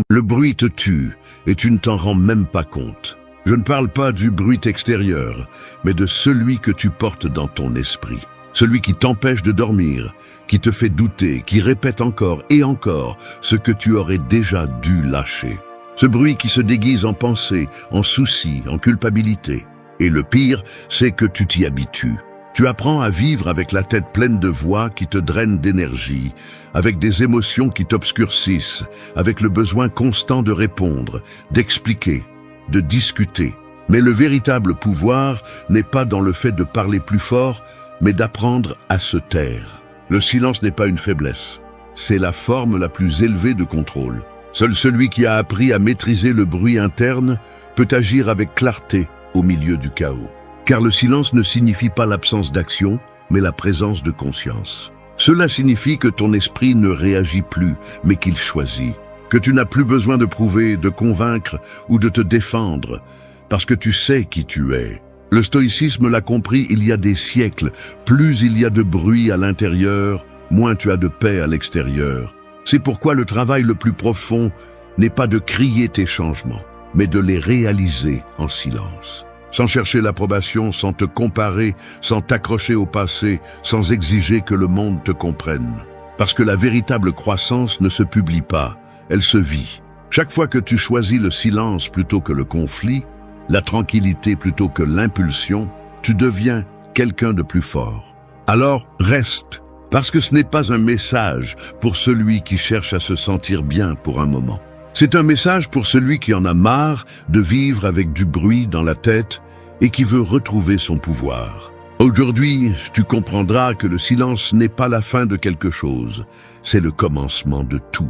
S1: Le bruit te tue et tu ne t'en rends même pas compte. Je ne parle pas du bruit extérieur, mais de celui que tu portes dans ton esprit. Celui qui t'empêche de dormir, qui te fait douter, qui répète encore et encore ce que tu aurais déjà dû lâcher. Ce bruit qui se déguise en pensée, en souci, en culpabilité. Et le pire, c'est que tu t'y habitues. Tu apprends à vivre avec la tête pleine de voix qui te drainent d'énergie, avec des émotions qui t'obscurcissent, avec le besoin constant de répondre, d'expliquer, de discuter. Mais le véritable pouvoir n'est pas dans le fait de parler plus fort, mais d'apprendre à se taire. Le silence n'est pas une faiblesse, c'est la forme la plus élevée de contrôle. Seul celui qui a appris à maîtriser le bruit interne peut agir avec clarté au milieu du chaos. Car le silence ne signifie pas l'absence d'action, mais la présence de conscience. Cela signifie que ton esprit ne réagit plus, mais qu'il choisit. Que tu n'as plus besoin de prouver, de convaincre ou de te défendre, parce que tu sais qui tu es. Le stoïcisme l'a compris il y a des siècles. Plus il y a de bruit à l'intérieur, moins tu as de paix à l'extérieur. C'est pourquoi le travail le plus profond n'est pas de crier tes changements, mais de les réaliser en silence. Sans chercher l'approbation, sans te comparer, sans t'accrocher au passé, sans exiger que le monde te comprenne. Parce que la véritable croissance ne se publie pas, elle se vit. Chaque fois que tu choisis le silence plutôt que le conflit, la tranquillité plutôt que l'impulsion, tu deviens quelqu'un de plus fort. Alors reste, parce que ce n'est pas un message pour celui qui cherche à se sentir bien pour un moment. C'est un message pour celui qui en a marre de vivre avec du bruit dans la tête et qui veut retrouver son pouvoir. Aujourd'hui, tu comprendras que le silence n'est pas la fin de quelque chose, c'est le commencement de tout.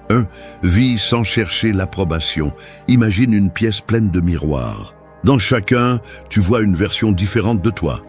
S1: 1. Vis sans chercher l'approbation. Imagine une pièce pleine de miroirs. Dans chacun, tu vois une version différente de toi.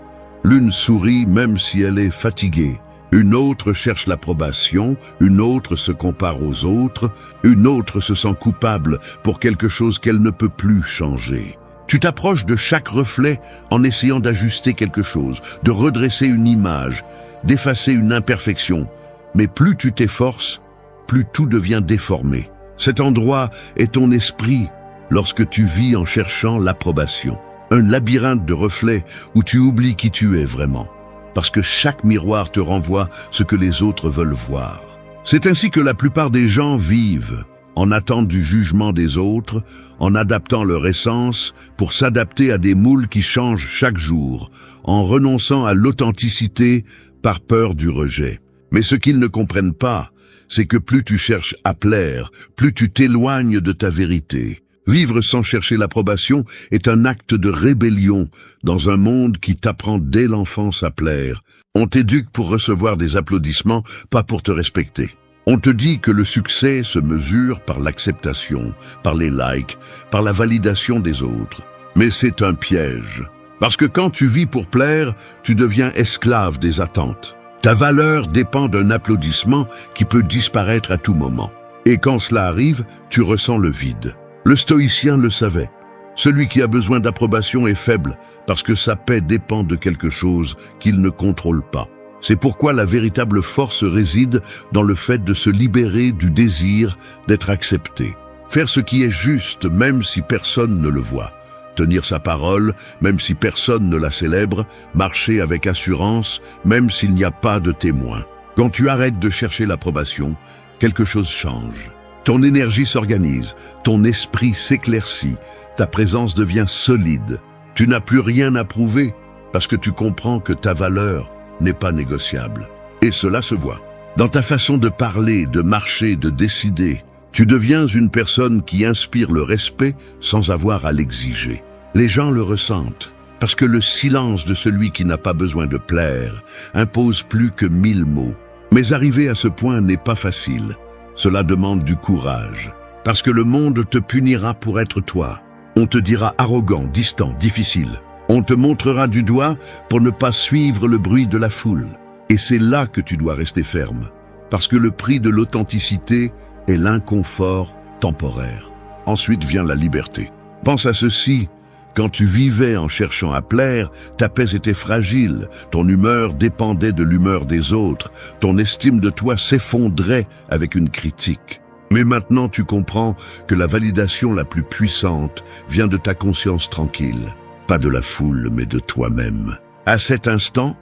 S1: L'une sourit même si elle est fatiguée. Une autre cherche l'approbation, une autre se compare aux autres, une autre se sent coupable pour quelque chose qu'elle ne peut plus changer. Tu t'approches de chaque reflet en essayant d'ajuster quelque chose, de redresser une image, d'effacer une imperfection. Mais plus tu t'efforces, plus tout devient déformé. Cet endroit est ton esprit lorsque tu vis en cherchant l'approbation. Un labyrinthe de reflets où tu oublies qui tu es vraiment, parce que chaque miroir te renvoie ce que les autres veulent voir. C'est ainsi que la plupart des gens vivent, en attente du jugement des autres, en adaptant leur essence pour s'adapter à des moules qui changent chaque jour, en renonçant à l'authenticité par peur du rejet. Mais ce qu'ils ne comprennent pas, c'est que plus tu cherches à plaire, plus tu t'éloignes de ta vérité. Vivre sans chercher l'approbation est un acte de rébellion dans un monde qui t'apprend dès l'enfance à plaire. On t'éduque pour recevoir des applaudissements, pas pour te respecter. On te dit que le succès se mesure par l'acceptation, par les likes, par la validation des autres. Mais c'est un piège. Parce que quand tu vis pour plaire, tu deviens esclave des attentes. Ta valeur dépend d'un applaudissement qui peut disparaître à tout moment. Et quand cela arrive, tu ressens le vide. Le stoïcien le savait. Celui qui a besoin d'approbation est faible parce que sa paix dépend de quelque chose qu'il ne contrôle pas. C'est pourquoi la véritable force réside dans le fait de se libérer du désir d'être accepté. Faire ce qui est juste même si personne ne le voit. Tenir sa parole même si personne ne la célèbre. Marcher avec assurance même s'il n'y a pas de témoin. Quand tu arrêtes de chercher l'approbation, quelque chose change. Ton énergie s'organise, ton esprit s'éclaircit, ta présence devient solide. Tu n'as plus rien à prouver parce que tu comprends que ta valeur n'est pas négociable. Et cela se voit. Dans ta façon de parler, de marcher, de décider, tu deviens une personne qui inspire le respect sans avoir à l'exiger. Les gens le ressentent parce que le silence de celui qui n'a pas besoin de plaire impose plus que 1000 mots. Mais arriver à ce point n'est pas facile. Cela demande du courage, parce que le monde te punira pour être toi. On te dira arrogant, distant, difficile. On te montrera du doigt pour ne pas suivre le bruit de la foule. Et c'est là que tu dois rester ferme, parce que le prix de l'authenticité est l'inconfort temporaire. Ensuite vient la liberté. Pense à ceci. Quand tu vivais en cherchant à plaire, ta paix était fragile, ton humeur dépendait de l'humeur des autres, ton estime de toi s'effondrait avec une critique. Mais maintenant tu comprends que la validation la plus puissante vient de ta conscience tranquille, pas de la foule mais de toi-même. À cet instant,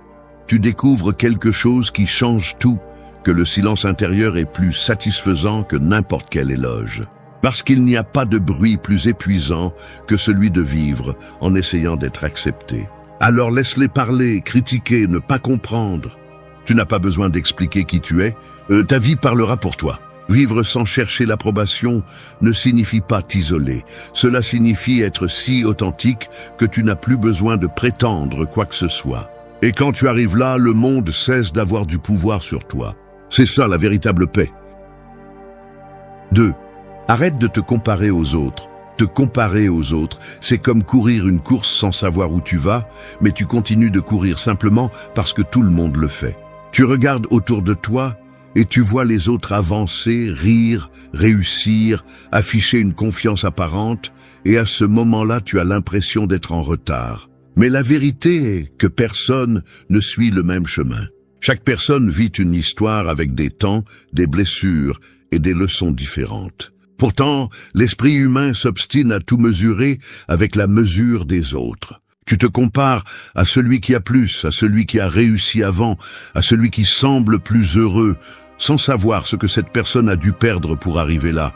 S1: tu découvres quelque chose qui change tout, que le silence intérieur est plus satisfaisant que n'importe quel éloge. Parce qu'il n'y a pas de bruit plus épuisant que celui de vivre en essayant d'être accepté. Alors laisse-les parler, critiquer, ne pas comprendre. Tu n'as pas besoin d'expliquer qui tu es, ta vie parlera pour toi. Vivre sans chercher l'approbation ne signifie pas t'isoler. Cela signifie être si authentique que tu n'as plus besoin de prétendre quoi que ce soit. Et quand tu arrives là, le monde cesse d'avoir du pouvoir sur toi. C'est ça la véritable paix. 2. Arrête de te comparer aux autres. Te comparer aux autres, c'est comme courir une course sans savoir où tu vas, mais tu continues de courir simplement parce que tout le monde le fait. Tu regardes autour de toi et tu vois les autres avancer, rire, réussir, afficher une confiance apparente, et à ce moment-là, tu as l'impression d'être en retard. Mais la vérité est que personne ne suit le même chemin. Chaque personne vit une histoire avec des temps, des blessures et des leçons différentes. Pourtant, l'esprit humain s'obstine à tout mesurer avec la mesure des autres. Tu te compares à celui qui a plus, à celui qui a réussi avant, à celui qui semble plus heureux, sans savoir ce que cette personne a dû perdre pour arriver là.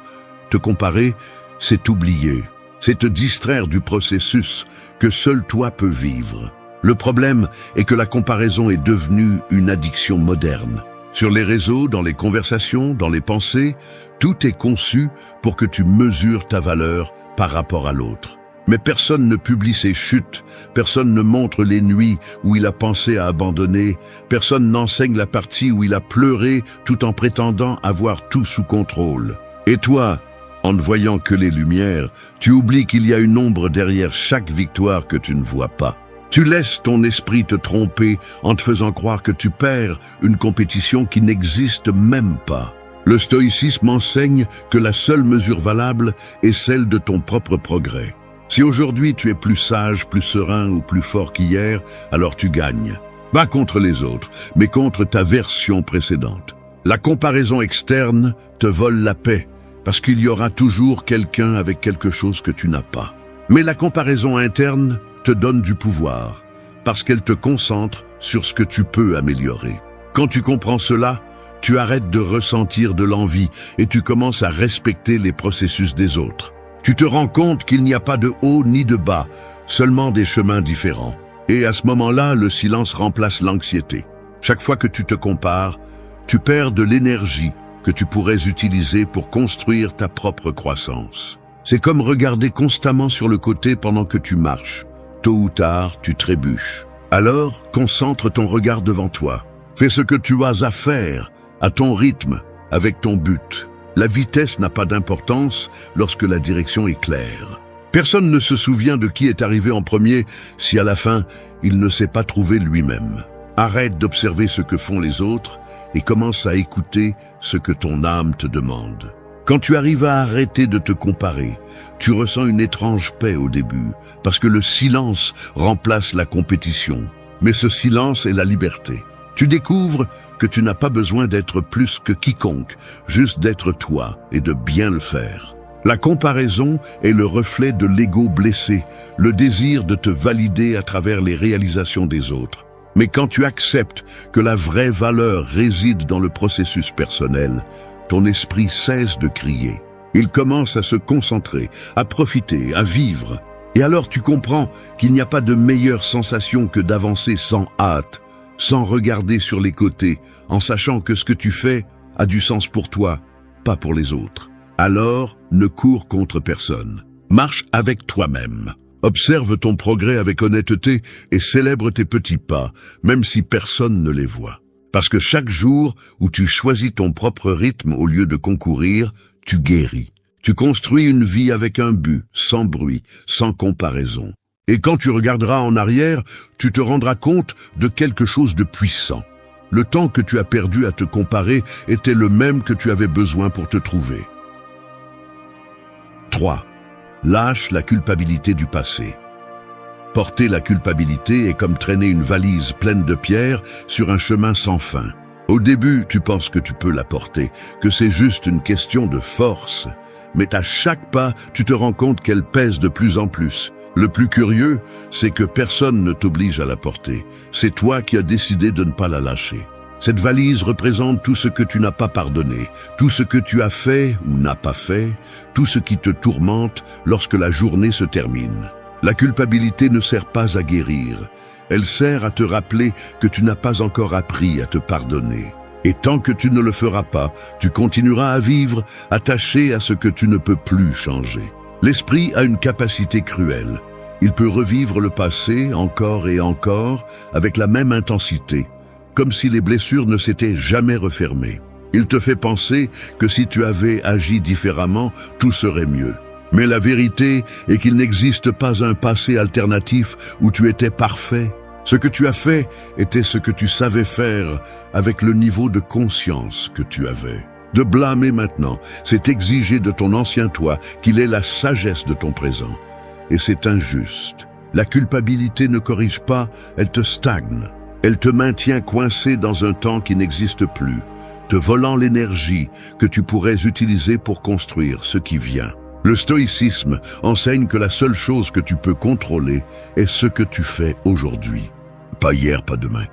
S1: Te comparer, c'est oublier. C'est te distraire du processus que seul toi peux vivre. Le problème est que la comparaison est devenue une addiction moderne. Sur les réseaux, dans les conversations, dans les pensées, tout est conçu pour que tu mesures ta valeur par rapport à l'autre. Mais personne ne publie ses chutes, personne ne montre les nuits où il a pensé à abandonner, personne n'enseigne la partie où il a pleuré tout en prétendant avoir tout sous contrôle. Et toi, en ne voyant que les lumières, tu oublies qu'il y a une ombre derrière chaque victoire que tu ne vois pas. Tu laisses ton esprit te tromper en te faisant croire que tu perds une compétition qui n'existe même pas. Le stoïcisme enseigne que la seule mesure valable est celle de ton propre progrès. Si aujourd'hui tu es plus sage, plus serein ou plus fort qu'hier, alors tu gagnes. Pas contre les autres, mais contre ta version précédente. La comparaison externe te vole la paix, parce qu'il y aura toujours quelqu'un avec quelque chose que tu n'as pas. Mais la comparaison interne te donne du pouvoir, parce qu'elle te concentre sur ce que tu peux améliorer. Quand tu comprends cela, tu arrêtes de ressentir de l'envie et tu commences à respecter les processus des autres. Tu te rends compte qu'il n'y a pas de haut ni de bas, seulement des chemins différents. Et à ce moment-là, le silence remplace l'anxiété. Chaque fois que tu te compares, tu perds de l'énergie que tu pourrais utiliser pour construire ta propre croissance. C'est comme regarder constamment sur le côté pendant que tu marches. Tôt ou tard, tu trébuches. Alors, concentre ton regard devant toi. Fais ce que tu as à faire, à ton rythme, avec ton but. La vitesse n'a pas d'importance lorsque la direction est claire. Personne ne se souvient de qui est arrivé en premier si à la fin, il ne s'est pas trouvé lui-même. Arrête d'observer ce que font les autres et commence à écouter ce que ton âme te demande. Quand tu arrives à arrêter de te comparer, tu ressens une étrange paix au début, parce que le silence remplace la compétition. Mais ce silence est la liberté. Tu découvres que tu n'as pas besoin d'être plus que quiconque, juste d'être toi et de bien le faire. La comparaison est le reflet de l'ego blessé, le désir de te valider à travers les réalisations des autres. Mais quand tu acceptes que la vraie valeur réside dans le processus personnel, ton esprit cesse de crier. Il commence à se concentrer, à profiter, à vivre. Et alors tu comprends qu'il n'y a pas de meilleure sensation que d'avancer sans hâte, sans regarder sur les côtés, en sachant que ce que tu fais a du sens pour toi, pas pour les autres. Alors, ne cours contre personne. Marche avec toi-même. Observe ton progrès avec honnêteté et célèbre tes petits pas, même si personne ne les voit. Parce que chaque jour où tu choisis ton propre rythme au lieu de concourir, tu guéris. Tu construis une vie avec un but, sans bruit, sans comparaison. Et quand tu regarderas en arrière, tu te rendras compte de quelque chose de puissant. Le temps que tu as perdu à te comparer était le même que tu avais besoin pour te trouver. 3. Lâche la culpabilité du passé. Porter la culpabilité est comme traîner une valise pleine de pierres sur un chemin sans fin. Au début, tu penses que tu peux la porter, que c'est juste une question de force. Mais à chaque pas, tu te rends compte qu'elle pèse de plus en plus. Le plus curieux, c'est que personne ne t'oblige à la porter. C'est toi qui as décidé de ne pas la lâcher. Cette valise représente tout ce que tu n'as pas pardonné, tout ce que tu as fait ou n'as pas fait, tout ce qui te tourmente lorsque la journée se termine. La culpabilité ne sert pas à guérir. Elle sert à te rappeler que tu n'as pas encore appris à te pardonner. Et tant que tu ne le feras pas, tu continueras à vivre attaché à ce que tu ne peux plus changer. L'esprit a une capacité cruelle. Il peut revivre le passé encore et encore avec la même intensité, comme si les blessures ne s'étaient jamais refermées. Il te fait penser que si tu avais agi différemment, tout serait mieux. Mais la vérité est qu'il n'existe pas un passé alternatif où tu étais parfait. Ce que tu as fait était ce que tu savais faire avec le niveau de conscience que tu avais. De blâmer maintenant, c'est exiger de ton ancien toi qu'il ait la sagesse de ton présent. Et c'est injuste. La culpabilité ne corrige pas, elle te stagne. Elle te maintient coincé dans un temps qui n'existe plus, te volant l'énergie que tu pourrais utiliser pour construire ce qui vient. Le stoïcisme enseigne que la seule chose que tu peux contrôler est ce que tu fais aujourd'hui. Pas hier, pas demain.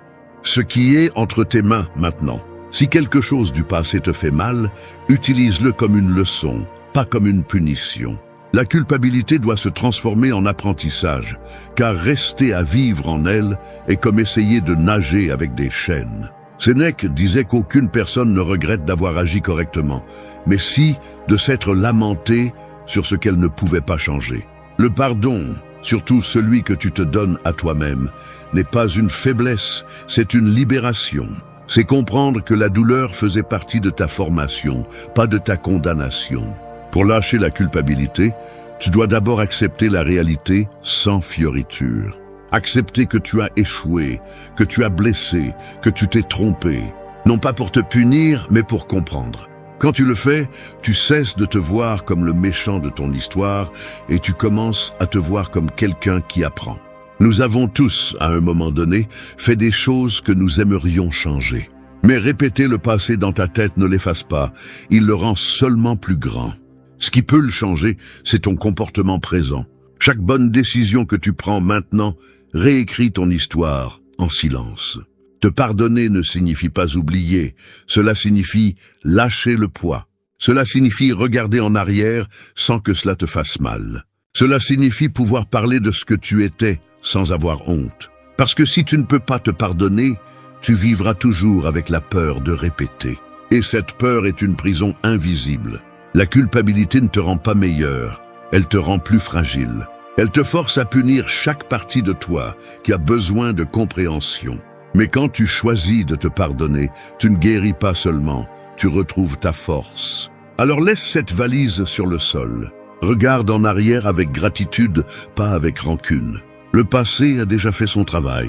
S1: Ce qui est entre tes mains maintenant. Si quelque chose du passé te fait mal, utilise-le comme une leçon, pas comme une punition. La culpabilité doit se transformer en apprentissage, car rester à vivre en elle est comme essayer de nager avec des chaînes. Sénèque disait qu'aucune personne ne regrette d'avoir agi correctement, mais si de s'être lamenté sur ce qu'elle ne pouvait pas changer. Le pardon, surtout celui que tu te donnes à toi-même, n'est pas une faiblesse, c'est une libération. C'est comprendre que la douleur faisait partie de ta formation, pas de ta condamnation. Pour lâcher la culpabilité, tu dois d'abord accepter la réalité sans fioriture. Accepter que tu as échoué, que tu as blessé, que tu t'es trompé. Non pas pour te punir, mais pour comprendre. Quand tu le fais, tu cesses de te voir comme le méchant de ton histoire et tu commences à te voir comme quelqu'un qui apprend. Nous avons tous, à un moment donné, fait des choses que nous aimerions changer. Mais répéter le passé dans ta tête ne l'efface pas, il le rend seulement plus grand. Ce qui peut le changer, c'est ton comportement présent. Chaque bonne décision que tu prends maintenant réécrit ton histoire en silence. Te pardonner ne signifie pas oublier, cela signifie lâcher le poids. Cela signifie regarder en arrière sans que cela te fasse mal. Cela signifie pouvoir parler de ce que tu étais sans avoir honte. Parce que si tu ne peux pas te pardonner, tu vivras toujours avec la peur de répéter. Et cette peur est une prison invisible. La culpabilité ne te rend pas meilleur, elle te rend plus fragile. Elle te force à punir chaque partie de toi qui a besoin de compréhension. Mais quand tu choisis de te pardonner, tu ne guéris pas seulement, tu retrouves ta force. Alors laisse cette valise sur le sol. Regarde en arrière avec gratitude, pas avec rancune. Le passé a déjà fait son travail.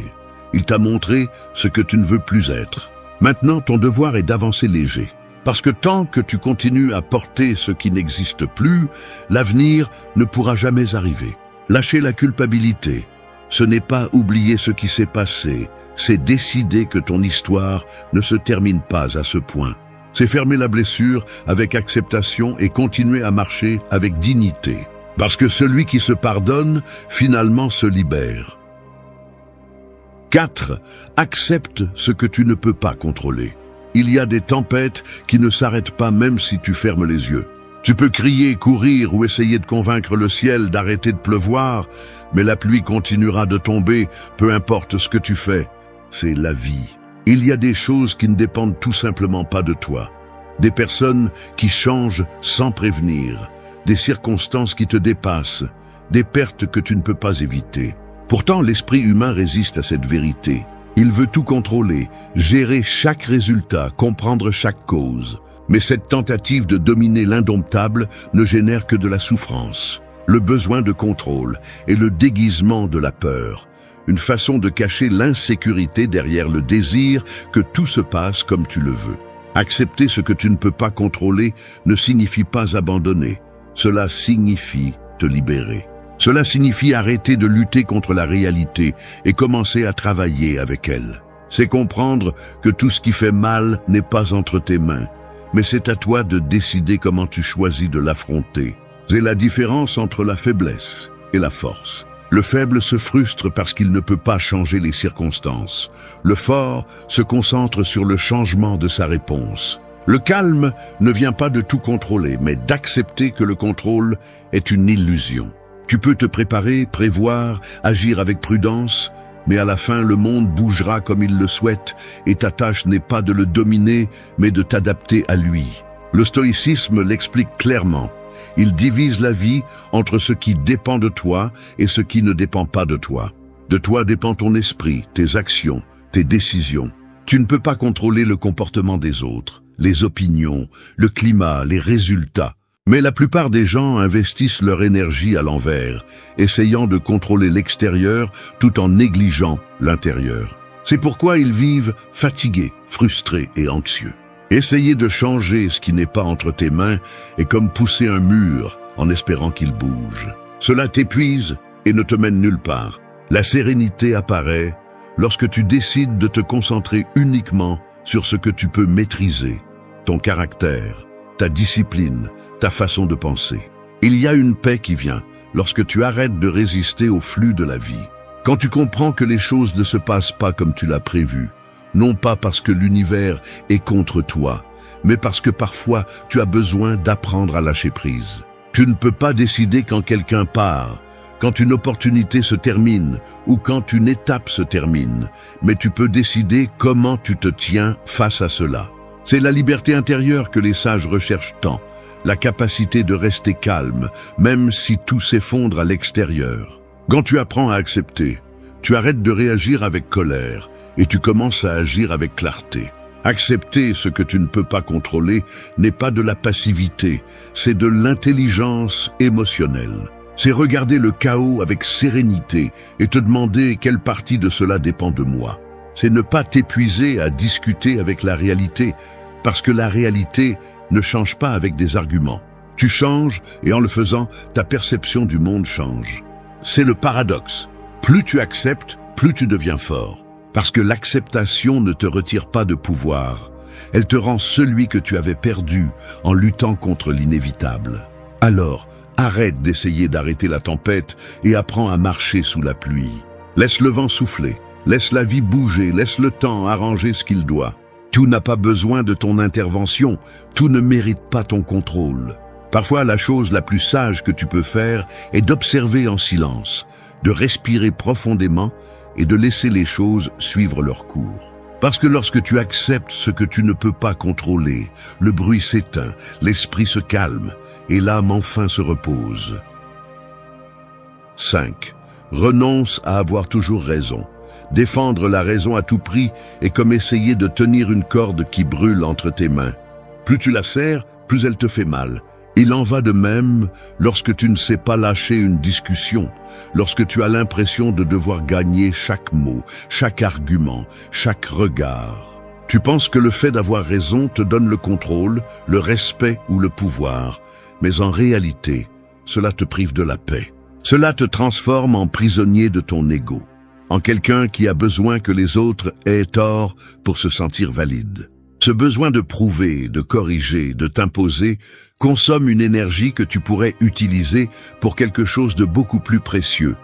S1: Il t'a montré ce que tu ne veux plus être. Maintenant, ton devoir est d'avancer léger. Parce que tant que tu continues à porter ce qui n'existe plus, l'avenir ne pourra jamais arriver. Lâcher la culpabilité, ce n'est pas oublier ce qui s'est passé, c'est décider que ton histoire ne se termine pas à ce point. C'est fermer la blessure avec acceptation et continuer à marcher avec dignité. Parce que celui qui se pardonne, finalement se libère. 4. Accepte ce que tu ne peux pas contrôler. Il y a des tempêtes qui ne s'arrêtent pas même si tu fermes les yeux. Tu peux crier, courir ou essayer de convaincre le ciel d'arrêter de pleuvoir, mais la pluie continuera de tomber, peu importe ce que tu fais. C'est la vie. Il y a des choses qui ne dépendent tout simplement pas de toi. Des personnes qui changent sans prévenir, des circonstances qui te dépassent, des pertes que tu ne peux pas éviter. Pourtant, l'esprit humain résiste à cette vérité. Il veut tout contrôler, gérer chaque résultat, comprendre chaque cause. Mais cette tentative de dominer l'indomptable ne génère que de la souffrance, le besoin de contrôle et le déguisement de la peur. Une façon de cacher l'insécurité derrière le désir que tout se passe comme tu le veux. Accepter ce que tu ne peux pas contrôler ne signifie pas abandonner. Cela signifie te libérer. Cela signifie arrêter de lutter contre la réalité et commencer à travailler avec elle. C'est comprendre que tout ce qui fait mal n'est pas entre tes mains, mais c'est à toi de décider comment tu choisis de l'affronter. C'est la différence entre la faiblesse et la force. Le faible se frustre parce qu'il ne peut pas changer les circonstances. Le fort se concentre sur le changement de sa réponse. Le calme ne vient pas de tout contrôler, mais d'accepter que le contrôle est une illusion. Tu peux te préparer, prévoir, agir avec prudence, mais à la fin, le monde bougera comme il le souhaite et ta tâche n'est pas de le dominer, mais de t'adapter à lui. Le stoïcisme l'explique clairement. Il divise la vie entre ce qui dépend de toi et ce qui ne dépend pas de toi. De toi dépend ton esprit, tes actions, tes décisions. Tu ne peux pas contrôler le comportement des autres, les opinions, le climat, les résultats. Mais la plupart des gens investissent leur énergie à l'envers, essayant de contrôler l'extérieur tout en négligeant l'intérieur. C'est pourquoi ils vivent fatigués, frustrés et anxieux. Essayer de changer ce qui n'est pas entre tes mains est comme pousser un mur en espérant qu'il bouge. Cela t'épuise et ne te mène nulle part. La sérénité apparaît lorsque tu décides de te concentrer uniquement sur ce que tu peux maîtriser, ton caractère, ta discipline, ta façon de penser. Il y a une paix qui vient lorsque tu arrêtes de résister au flux de la vie. Quand tu comprends que les choses ne se passent pas comme tu l'as prévu, non pas parce que l'univers est contre toi, mais parce que parfois tu as besoin d'apprendre à lâcher prise. Tu ne peux pas décider quand quelqu'un part, quand une opportunité se termine ou quand une étape se termine, mais tu peux décider comment tu te tiens face à cela. C'est la liberté intérieure que les sages recherchent tant, la capacité de rester calme, même si tout s'effondre à l'extérieur. Quand tu apprends à accepter, tu arrêtes de réagir avec colère et tu commences à agir avec clarté. Accepter ce que tu ne peux pas contrôler n'est pas de la passivité, c'est de l'intelligence émotionnelle. C'est regarder le chaos avec sérénité et te demander quelle partie de cela dépend de moi. C'est ne pas t'épuiser à discuter avec la réalité, parce que la réalité ne change pas avec des arguments. Tu changes et en le faisant, ta perception du monde change. C'est le paradoxe. Plus tu acceptes, plus tu deviens fort. Parce que l'acceptation ne te retire pas de pouvoir. Elle te rend celui que tu avais perdu en luttant contre l'inévitable. Alors, arrête d'essayer d'arrêter la tempête et apprends à marcher sous la pluie. Laisse le vent souffler, laisse la vie bouger, laisse le temps arranger ce qu'il doit. Tout n'a pas besoin de ton intervention, tout ne mérite pas ton contrôle. Parfois, la chose la plus sage que tu peux faire est d'observer en silence, de respirer profondément et de laisser les choses suivre leur cours. Parce que lorsque tu acceptes ce que tu ne peux pas contrôler, le bruit s'éteint, l'esprit se calme et l'âme enfin se repose. 5. Renonce à avoir toujours raison. Défendre la raison à tout prix est comme essayer de tenir une corde qui brûle entre tes mains. Plus tu la serres, plus elle te fait mal. Il en va de même lorsque tu ne sais pas lâcher une discussion, lorsque tu as l'impression de devoir gagner chaque mot, chaque argument, chaque regard. Tu penses que le fait d'avoir raison te donne le contrôle, le respect ou le pouvoir, mais en réalité, cela te prive de la paix. Cela te transforme en prisonnier de ton ego, en quelqu'un qui a besoin que les autres aient tort pour se sentir valide. Ce besoin de prouver, de corriger, de t'imposer consomme une énergie que tu pourrais utiliser pour quelque chose de beaucoup plus précieux,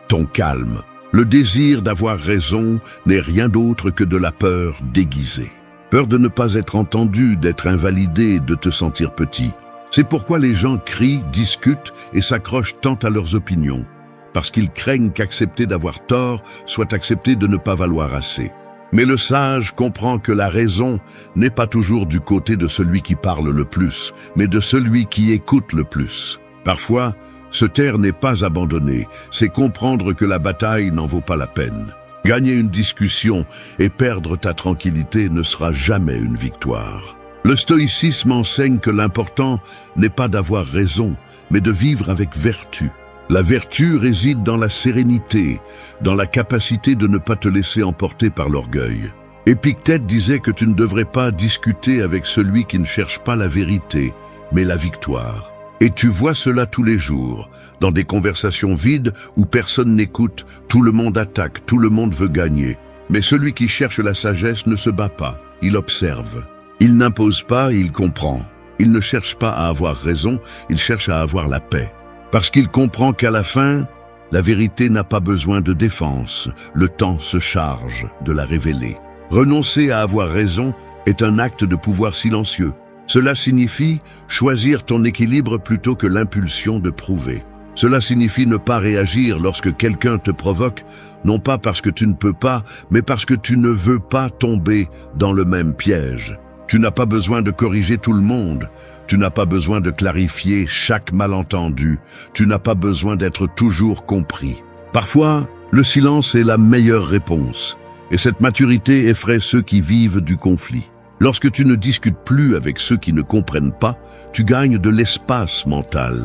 S1: ton calme. Le désir d'avoir raison n'est rien d'autre que de la peur déguisée. Peur de ne pas être entendu, d'être invalidé, de te sentir petit. C'est pourquoi les gens crient, discutent et s'accrochent tant à leurs opinions, parce qu'ils craignent qu'accepter d'avoir tort soit accepter de ne pas valoir assez. Mais le sage comprend que la raison n'est pas toujours du côté de celui qui parle le plus, mais de celui qui écoute le plus. Parfois, se taire n'est pas abandonner, c'est comprendre que la bataille n'en vaut pas la peine. Gagner une discussion et perdre ta tranquillité ne sera jamais une victoire. Le stoïcisme enseigne que l'important n'est pas d'avoir raison, mais de vivre avec vertu. La vertu réside dans la sérénité, dans la capacité de ne pas te laisser emporter par l'orgueil. Épictète disait que tu ne devrais pas discuter avec celui qui ne cherche pas la vérité, mais la victoire. Et tu vois cela tous les jours, dans des conversations vides où personne n'écoute, tout le monde attaque, tout le monde veut gagner. Mais celui qui cherche la sagesse ne se bat pas, il observe. Il n'impose pas, il comprend. Il ne cherche pas à avoir raison, il cherche à avoir la paix. Parce qu'il comprend qu'à la fin, la vérité n'a pas besoin de défense, le temps se charge de la révéler. Renoncer à avoir raison est un acte de pouvoir silencieux. Cela signifie choisir ton équilibre plutôt que l'impulsion de prouver. Cela signifie ne pas réagir lorsque quelqu'un te provoque, non pas parce que tu ne peux pas, mais parce que tu ne veux pas tomber dans le même piège. Tu n'as pas besoin de corriger tout le monde. Tu n'as pas besoin de clarifier chaque malentendu. Tu n'as pas besoin d'être toujours compris. Parfois, le silence est la meilleure réponse. Et cette maturité effraie ceux qui vivent du conflit. Lorsque tu ne discutes plus avec ceux qui ne comprennent pas, tu gagnes de l'espace mental.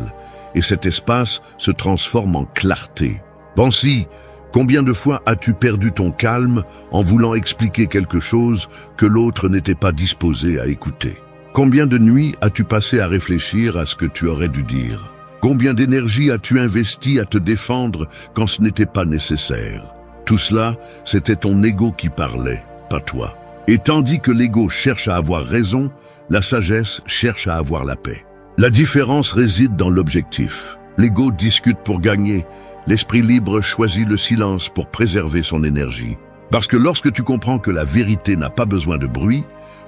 S1: Et cet espace se transforme en clarté. Pense-y. Combien de fois as-tu perdu ton calme en voulant expliquer quelque chose que l'autre n'était pas disposé à écouter? Combien de nuits as-tu passé à réfléchir à ce que tu aurais dû dire? Combien d'énergie as-tu investi à te défendre quand ce n'était pas nécessaire? Tout cela, c'était ton ego qui parlait, pas toi. Et tandis que l'ego cherche à avoir raison, la sagesse cherche à avoir la paix. La différence réside dans l'objectif. L'ego discute pour gagner. L'esprit libre choisit le silence pour préserver son énergie. Parce que lorsque tu comprends que la vérité n'a pas besoin de bruit,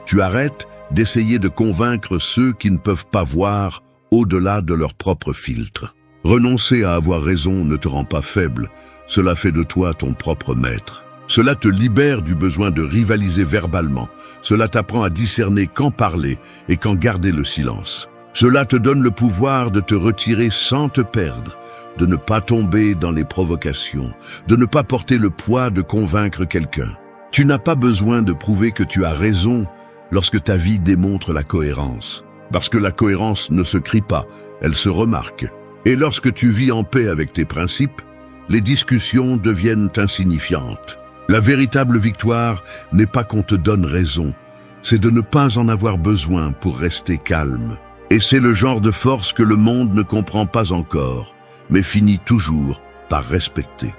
S1: tu arrêtes d'essayer de convaincre ceux qui ne peuvent pas voir au-delà de leur propre filtre. Renoncer à avoir raison ne te rend pas faible, cela fait de toi ton propre maître. Cela te libère du besoin de rivaliser verbalement, cela t'apprend à discerner quand parler et quand garder le silence. Cela te donne le pouvoir de te retirer sans te perdre, de ne pas tomber dans les provocations, de ne pas porter le poids de convaincre quelqu'un. Tu n'as pas besoin de prouver que tu as raison lorsque ta vie démontre la cohérence. Parce que la cohérence ne se crie pas, elle se remarque. Et lorsque tu vis en paix avec tes principes, les discussions deviennent insignifiantes. La véritable victoire n'est pas qu'on te donne raison, c'est de ne pas en avoir besoin pour rester calme. Et c'est le genre de force que le monde ne comprend pas encore, mais finit toujours par respecter.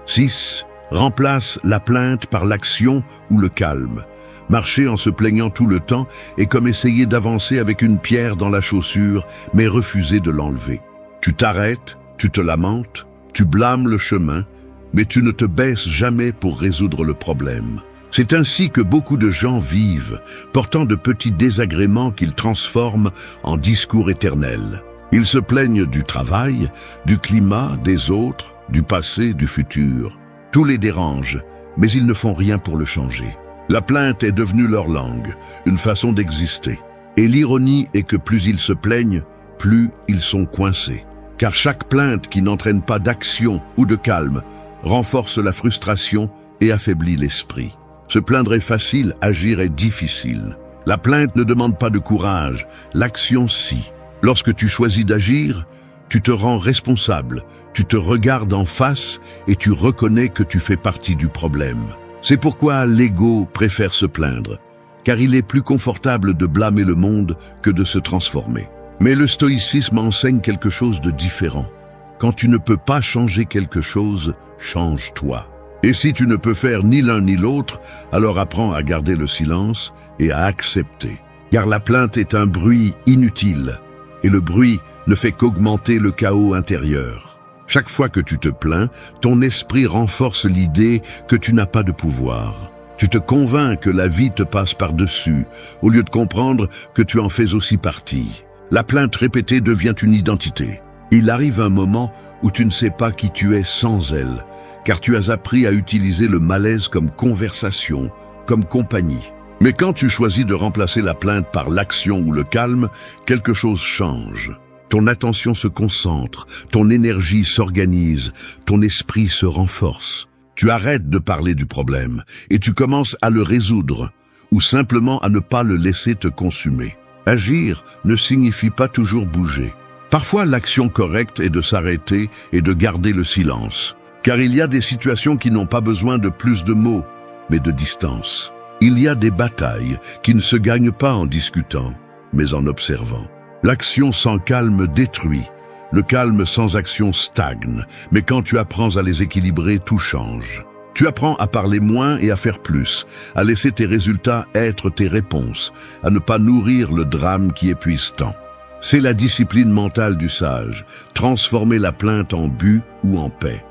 S1: 6. Remplace la plainte par l'action ou le calme. Marcher en se plaignant tout le temps est comme essayer d'avancer avec une pierre dans la chaussure, mais refuser de l'enlever. Tu t'arrêtes, tu te lamentes, tu blâmes le chemin, mais tu ne te baisses jamais pour résoudre le problème. C'est ainsi que beaucoup de gens vivent, portant de petits désagréments qu'ils transforment en discours éternels. Ils se plaignent du travail, du climat, des autres, du passé, du futur. Tout les dérange, mais ils ne font rien pour le changer. La plainte est devenue leur langue, une façon d'exister. Et l'ironie est que plus ils se plaignent, plus ils sont coincés. Car chaque plainte qui n'entraîne pas d'action ou de calme renforce la frustration et affaiblit l'esprit. Se plaindre est facile, agir est difficile. La plainte ne demande pas de courage, l'action si. Lorsque tu choisis d'agir, tu te rends responsable, tu te regardes en face et tu reconnais que tu fais partie du problème. C'est pourquoi l'ego préfère se plaindre, car il est plus confortable de blâmer le monde que de se transformer. Mais le stoïcisme enseigne quelque chose de différent. Quand tu ne peux pas changer quelque chose, change-toi. Et si tu ne peux faire ni l'un ni l'autre, alors apprends à garder le silence et à accepter. Car la plainte est un bruit inutile, et le bruit ne fait qu'augmenter le chaos intérieur. Chaque fois que tu te plains, ton esprit renforce l'idée que tu n'as pas de pouvoir. Tu te convaincs que la vie te passe par-dessus, au lieu de comprendre que tu en fais aussi partie. La plainte répétée devient une identité. Il arrive un moment où tu ne sais pas qui tu es sans elle, car tu as appris à utiliser le malaise comme conversation, comme compagnie. Mais quand tu choisis de remplacer la plainte par l'action ou le calme, quelque chose change. Ton attention se concentre, ton énergie s'organise, ton esprit se renforce. Tu arrêtes de parler du problème et tu commences à le résoudre, ou simplement à ne pas le laisser te consumer. Agir ne signifie pas toujours bouger. Parfois, l'action correcte est de s'arrêter et de garder le silence. Car il y a des situations qui n'ont pas besoin de plus de mots, mais de distance. Il y a des batailles qui ne se gagnent pas en discutant, mais en observant. L'action sans calme détruit, le calme sans action stagne, mais quand tu apprends à les équilibrer, tout change. Tu apprends à parler moins et à faire plus, à laisser tes résultats être tes réponses, à ne pas nourrir le drame qui épuise tant. C'est la discipline mentale du sage, transformer la plainte en but ou en paix.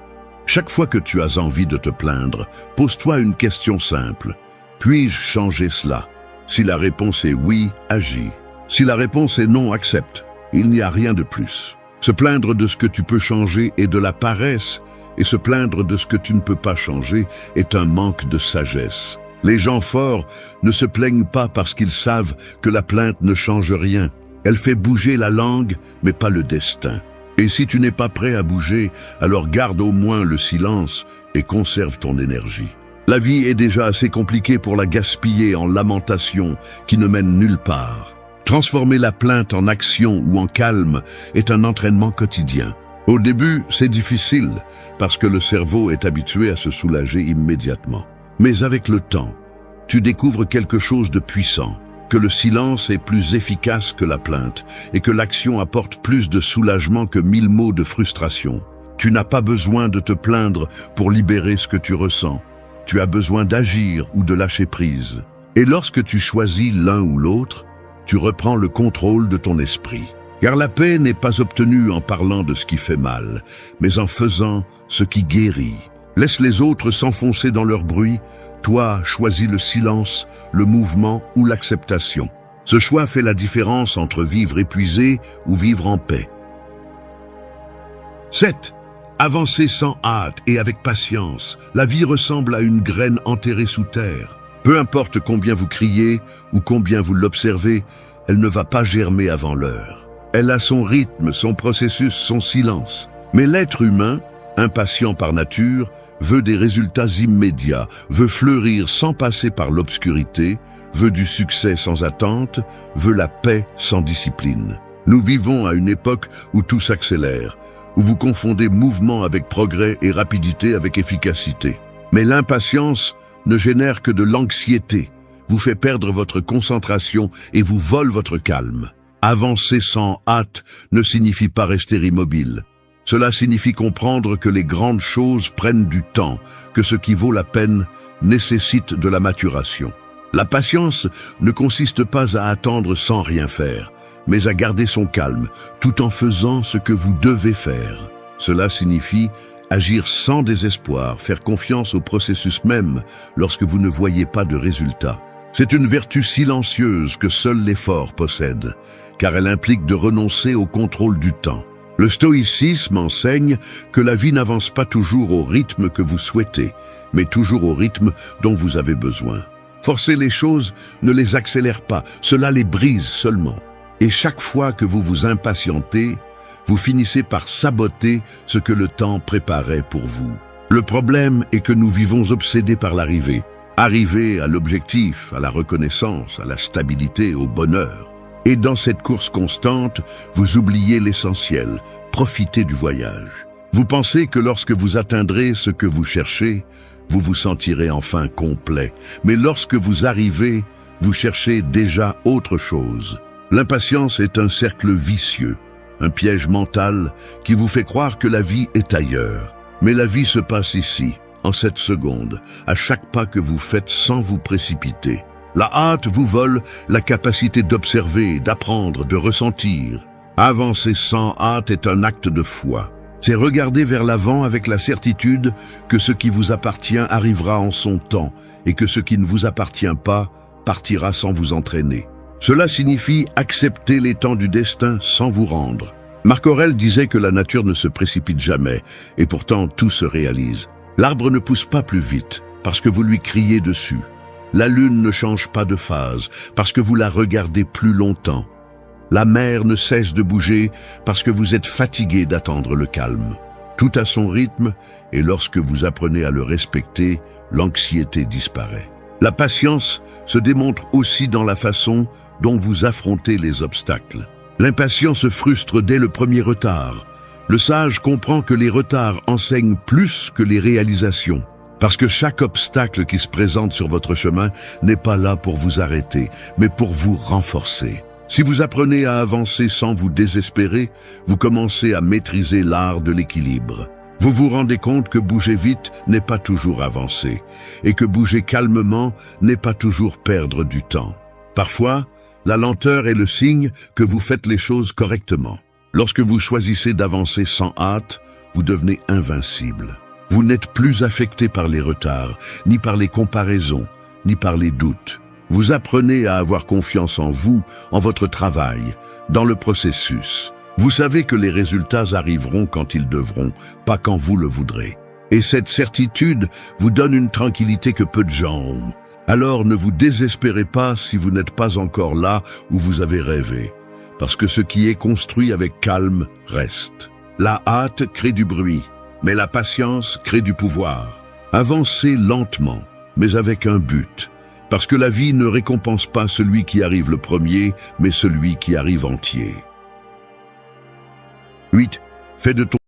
S1: Chaque fois que tu as envie de te plaindre, pose-toi une question simple. Puis-je changer cela? Si la réponse est oui, agis. Si la réponse est non, accepte. Il n'y a rien de plus. Se plaindre de ce que tu peux changer est de la paresse, et se plaindre de ce que tu ne peux pas changer est un manque de sagesse. Les gens forts ne se plaignent pas parce qu'ils savent que la plainte ne change rien. Elle fait bouger la langue, mais pas le destin. Et si tu n'es pas prêt à bouger, alors garde au moins le silence et conserve ton énergie. La vie est déjà assez compliquée pour la gaspiller en lamentations qui ne mènent nulle part. Transformer la plainte en action ou en calme est un entraînement quotidien. Au début, c'est difficile parce que le cerveau est habitué à se soulager immédiatement. Mais avec le temps, tu découvres quelque chose de puissant, que le silence est plus efficace que la plainte et que l'action apporte plus de soulagement que 1000 mots de frustration. Tu n'as pas besoin de te plaindre pour libérer ce que tu ressens. Tu as besoin d'agir ou de lâcher prise. Et lorsque tu choisis l'un ou l'autre, tu reprends le contrôle de ton esprit. Car la paix n'est pas obtenue en parlant de ce qui fait mal, mais en faisant ce qui guérit. Laisse les autres s'enfoncer dans leur bruit. Toi, choisis le silence, le mouvement ou l'acceptation. Ce choix fait la différence entre vivre épuisé ou vivre en paix. 7. Avancez sans hâte et avec patience. La vie ressemble à une graine enterrée sous terre. Peu importe combien vous criez ou combien vous l'observez, elle ne va pas germer avant l'heure. Elle a son rythme, son processus, son silence. Mais l'être humain, impatient par nature, veut des résultats immédiats, veut fleurir sans passer par l'obscurité, veut du succès sans attente, veut la paix sans discipline. Nous vivons à une époque où tout s'accélère, où vous confondez mouvement avec progrès et rapidité avec efficacité. Mais l'impatience ne génère que de l'anxiété, vous fait perdre votre concentration et vous vole votre calme. Avancer sans hâte ne signifie pas rester immobile. Cela signifie comprendre que les grandes choses prennent du temps, que ce qui vaut la peine nécessite de la maturation. La patience ne consiste pas à attendre sans rien faire, mais à garder son calme, tout en faisant ce que vous devez faire. Cela signifie agir sans désespoir, faire confiance au processus même lorsque vous ne voyez pas de résultat. C'est une vertu silencieuse que seul l'effort possède, car elle implique de renoncer au contrôle du temps. Le stoïcisme enseigne que la vie n'avance pas toujours au rythme que vous souhaitez, mais toujours au rythme dont vous avez besoin. Forcer les choses ne les accélère pas, cela les brise seulement. Et chaque fois que vous vous impatientez, vous finissez par saboter ce que le temps préparait pour vous. Le problème est que nous vivons obsédés par l'arrivée. Arriver à l'objectif, à la reconnaissance, à la stabilité, au bonheur. Et dans cette course constante, vous oubliez l'essentiel, profitez du voyage. Vous pensez que lorsque vous atteindrez ce que vous cherchez, vous vous sentirez enfin complet. Mais lorsque vous arrivez, vous cherchez déjà autre chose. L'impatience est un cercle vicieux, un piège mental qui vous fait croire que la vie est ailleurs. Mais la vie se passe ici, en cette seconde, à chaque pas que vous faites sans vous précipiter. La hâte vous vole la capacité d'observer, d'apprendre, de ressentir. Avancer sans hâte est un acte de foi. C'est regarder vers l'avant avec la certitude que ce qui vous appartient arrivera en son temps et que ce qui ne vous appartient pas partira sans vous entraîner. Cela signifie accepter les temps du destin sans vous rendre. Marc Aurèle disait que la nature ne se précipite jamais, et pourtant tout se réalise. L'arbre ne pousse pas plus vite, parce que vous lui criez dessus. La lune ne change pas de phase, parce que vous la regardez plus longtemps. La mer ne cesse de bouger, parce que vous êtes fatigué d'attendre le calme. Tout a son rythme, et lorsque vous apprenez à le respecter, l'anxiété disparaît. La patience se démontre aussi dans la façon dont vous affrontez les obstacles. L'impatience frustre dès le premier retard. Le sage comprend que les retards enseignent plus que les réalisations. Parce que chaque obstacle qui se présente sur votre chemin n'est pas là pour vous arrêter, mais pour vous renforcer. Si vous apprenez à avancer sans vous désespérer, vous commencez à maîtriser l'art de l'équilibre. Vous vous rendez compte que bouger vite n'est pas toujours avancer, et que bouger calmement n'est pas toujours perdre du temps. Parfois, la lenteur est le signe que vous faites les choses correctement. Lorsque vous choisissez d'avancer sans hâte, vous devenez invincible. Vous n'êtes plus affecté par les retards, ni par les comparaisons, ni par les doutes. Vous apprenez à avoir confiance en vous, en votre travail, dans le processus. Vous savez que les résultats arriveront quand ils devront, pas quand vous le voudrez. Et cette certitude vous donne une tranquillité que peu de gens ont. Alors ne vous désespérez pas si vous n'êtes pas encore là où vous avez rêvé, parce que ce qui est construit avec calme reste. La hâte crée du bruit, mais la patience crée du pouvoir. Avancez lentement, mais avec un but, parce que la vie ne récompense pas celui qui arrive le premier, mais celui qui arrive entier. 8. Fais de ton